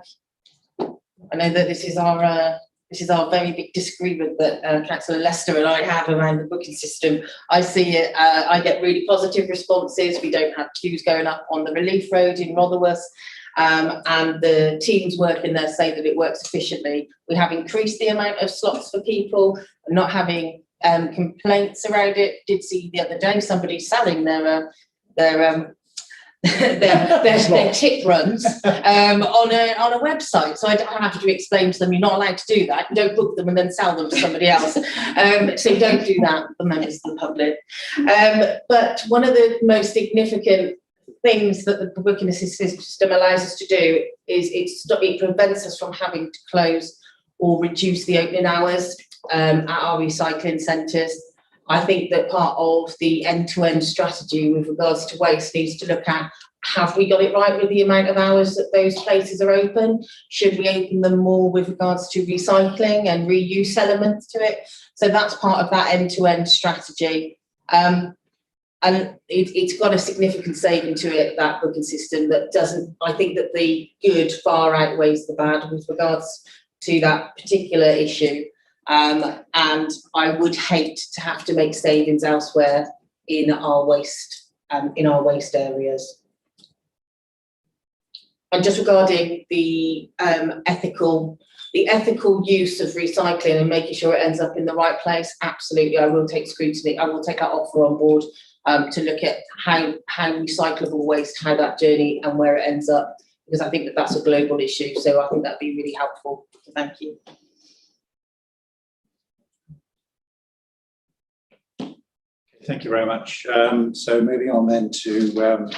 know that this is our very big disagreement that Councillor Lester and I have around the booking system. I see it. I get really positive responses. We don't have queues going up on the Relief Road in Rotherworth. And the teams working there say that it works efficiently. We have increased the amount of slots for people, not having complaints around it. Did see the other day somebody selling their tip runs on a website. So I have to explain to them, you're not allowed to do that. You don't book them and then sell them to somebody else. So don't do that for members of the public. But one of the most significant things that the booking system allows us to do is it prevents us from having to close or reduce the opening hours at our recycling centres. I think that part of the end-to-end strategy with regards to waste needs to look at, have we got it right with the amount of hours that those places are open? Should we open them more with regards to recycling and reuse elements to it? So that's part of that end-to-end strategy. And it's got a significant saving to it, that booking system, that doesn't, I think that the good far outweighs the bad with regards to that particular issue. And I would hate to have to make savings elsewhere in our waste areas. And just regarding the ethical use of recycling and making sure it ends up in the right place, absolutely, I will take scrutiny. I will take that offer on board to look at how recyclable waste, how that journey and where it ends up because I think that that's a global issue. So I think that'd be really helpful. So thank you. Thank you very much. So moving on then to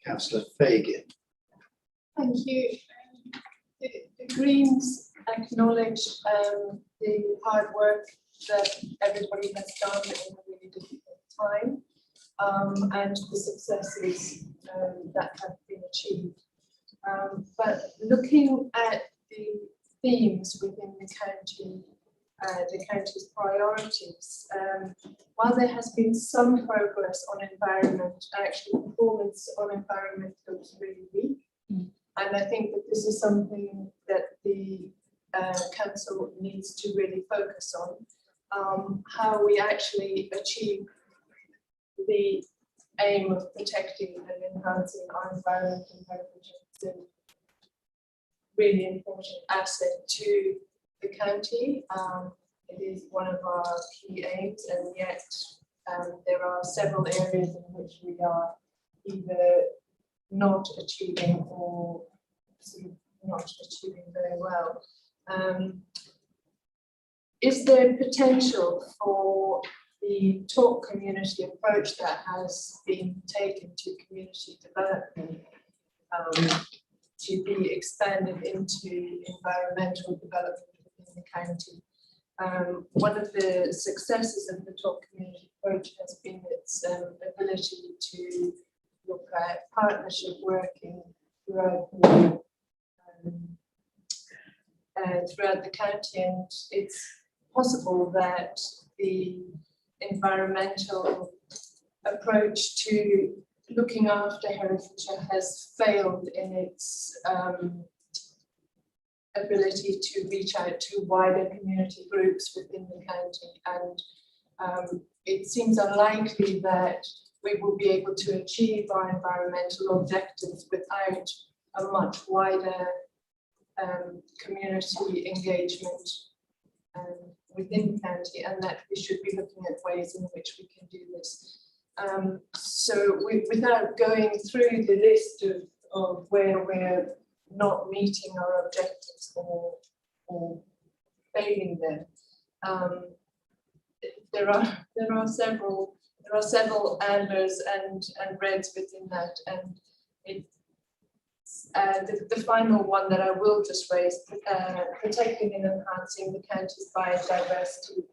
Councillor Fagan. Thank you. The Greens acknowledge the hard work that everybody has done in a really difficult time, and the successes that have been achieved. But looking at the themes within the county's priorities, while there has been some progress on environment, actually performance on environment looks really weak. And I think that this is something that the council needs to really focus on, how we actually achieve the aim of protecting and enhancing our environment and heritage. It's a really important asset to the county. It is one of our key aims, and yet there are several areas in which we are either not achieving or sort of not achieving very well. Is there potential for the talk community approach that has been taken to community development to be expanded into environmental development within the county? One of the successes of the talk community approach has been its ability to look at partnership working throughout the county, and it's possible that the environmental approach to looking after Herefordshire has failed in its ability to reach out to wider community groups within the county, and it seems unlikely that we will be able to achieve our environmental objectives without a much wider community engagement within the county, and that we should be looking at ways in which we can do this. So without going through the list of where we're not meeting our objectives or failing them, there are several ambers and reds within that, and the final one that I will just raise, protecting and enhancing the county's biodiversity,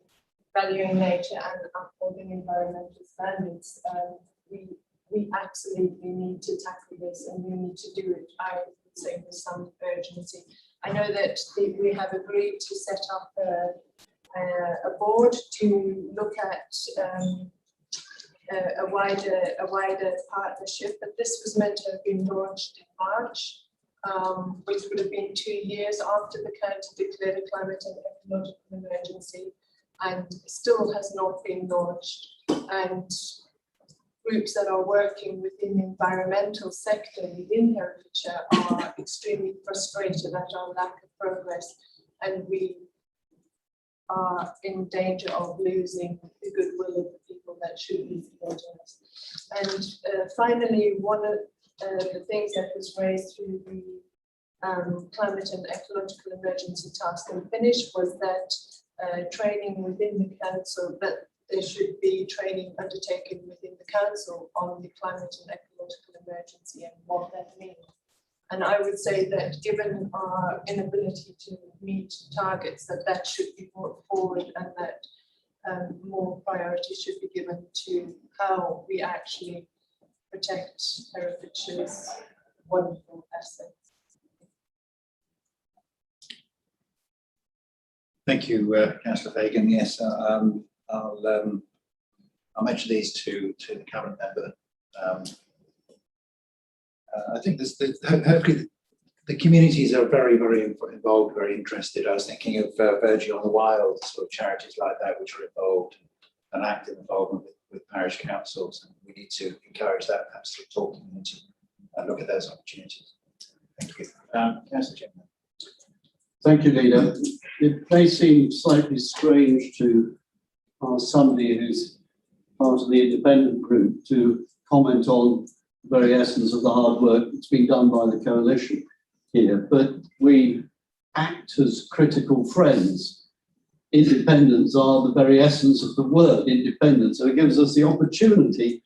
valuing nature and upholding environmental standards. We absolutely need to tackle this, and we need to do it, I would say, with some urgency. I know that we have agreed to set up a board to look at a wider partnership, but this was meant to have been launched in March, which would have been 2 years after the county declared a climate and ecological emergency, and still has not been launched. And groups that are working within the environmental sector within Herefordshire are extremely frustrated at our lack of progress, and we are in danger of losing the goodwill of the people that should be supporting us. And finally, one of the things that was raised through the Climate and Ecological Emergency Task and Finish was that training within the council, that there should be training undertaken within the council on the climate and ecological emergency and what that means. And I would say that given our inability to meet targets, that should be brought forward, and that more priority should be given to how we actually protect Herefordshire's wonderful assets. Thank you, Councillor Fagan. Yes, I'll mention these to the Cabinet member. I think hopefully the communities are very, very involved, very interested. I was thinking of Virgin on the Wild, sort of charities like that, which are involved and active involvement with parish councils. And we need to encourage that, perhaps to talk to them and look at those opportunities. Thank you. Councillor Chairman. Thank you, Leader. It may seem slightly strange to ask somebody who's part of the independent group to comment on the very essence of the hard work that's been done by the coalition here, but we act as critical friends. Independents are the very essence of the word independent, so it gives us the opportunity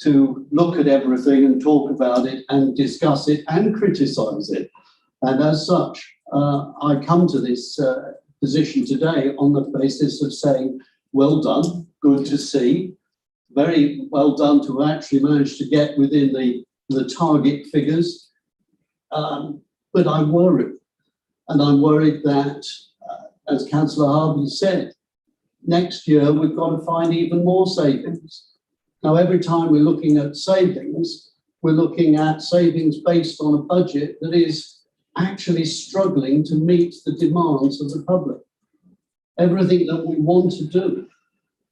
to look at everything and talk about it and discuss it and criticise it. And as such, I come to this position today on the basis of saying, well done, good to see, very well done to actually manage to get within the target figures. But I'm worried, and I'm worried that, as Councillor Harvey said, next year we've got to find even more savings. Now, every time we're looking at savings, we're looking at savings based on a budget that is actually struggling to meet the demands of the public. Everything that we want to do.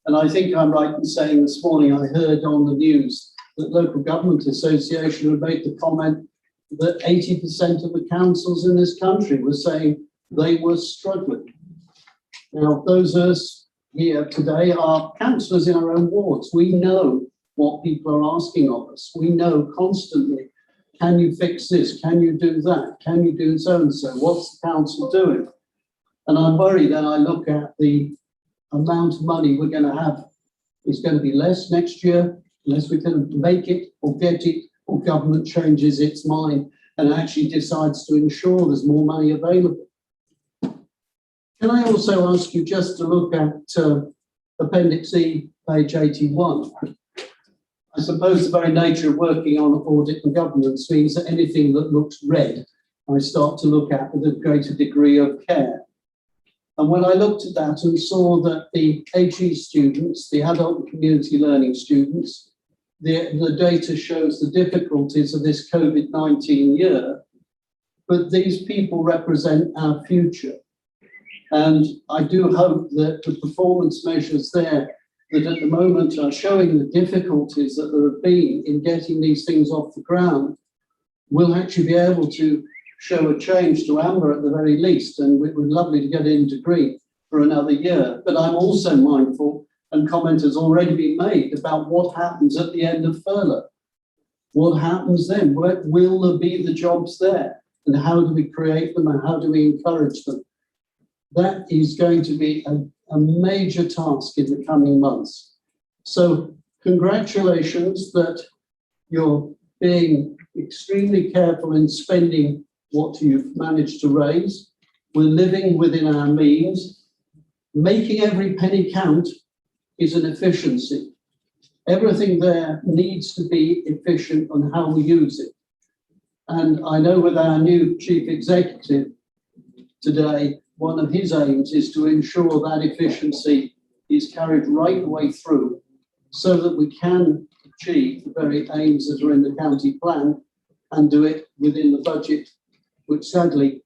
And I think I'm right in saying this morning I heard on the news that Local Government Association had made the comment that 80% of the councils in this country were saying they were struggling. Now, those of us here today are councillors in our own wards. We know what people are asking of us. We know constantly, can you fix this? Can you do that? Can you do so and so? What's the council doing? And I'm worried that I look at the amount of money we're going to have is going to be less next year, unless we can make it or get it, or government changes its mind and actually decides to ensure there's more money available. Can I also ask you just to look at Appendix E, page 81? I suppose the very nature of working on audit and governance means that anything that looks red, I start to look at with a greater degree of care. And when I looked at that and saw that the HE students, the adult and community learning students, the data shows the difficulties of this COVID-19 year, but these people represent our future. And I do hope that the performance measures there that at the moment are showing the difficulties that there have been in getting these things off the ground will actually be able to show a change to amber at the very least. And it would be lovely to get into green for another year. But I'm also mindful, and comment has already been made, about what happens at the end of furlough. What happens then? Will there be the jobs there? And how do we create them and how do we encourage them? That is going to be a major task in the coming months. So congratulations that you're being extremely careful in spending what you've managed to raise. We're living within our means. Making every penny count is an efficiency. Everything there needs to be efficient on how we use it. And I know with our new chief executive today, one of his aims is to ensure that efficiency is carried right the way through so that we can achieve the very aims that are in the county plan and do it within the budget, which sadly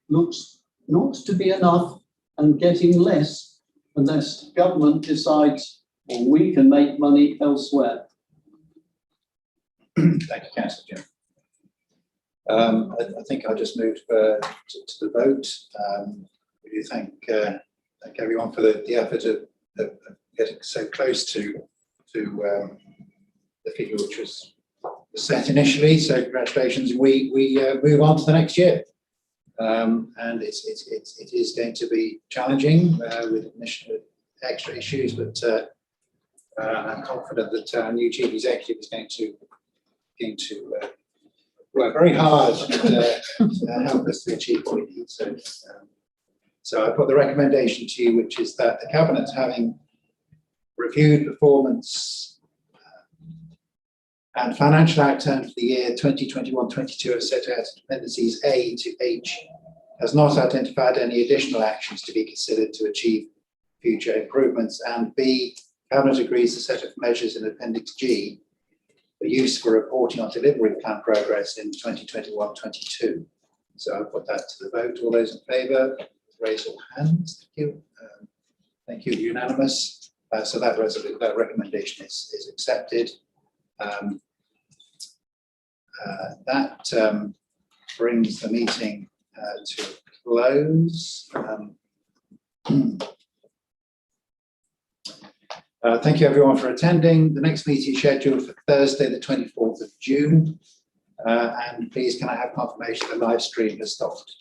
looks not to be enough and getting less unless government decides or we can make money elsewhere. Thank you, Councillor Jim. I think I'll just move to the vote. We do thank everyone for the effort of getting so close to the figure which was set initially. So congratulations. We move on to the next year, and it is going to be challenging with extra issues, but I'm confident that our new chief executive is going to work very hard and help us to achieve what we need. So I put the recommendation to you, which is that the Cabinet, having reviewed performance and financial outturn for the year 2021-22 as set out in Appendices A to H, has not identified any additional actions to be considered to achieve future improvements, and B, Cabinet agrees the set of measures in Appendix G for use for reporting on delivery plan progress in 2021-22. So I'll put that to the vote. All those in favour, raise your hands. Thank you. Thank you. Unanimous. So that recommendation is accepted. That brings the meeting to a close. Thank you everyone for attending. The next meeting is scheduled for Thursday, the 24th of June. And please can I have confirmation the live stream has stopped?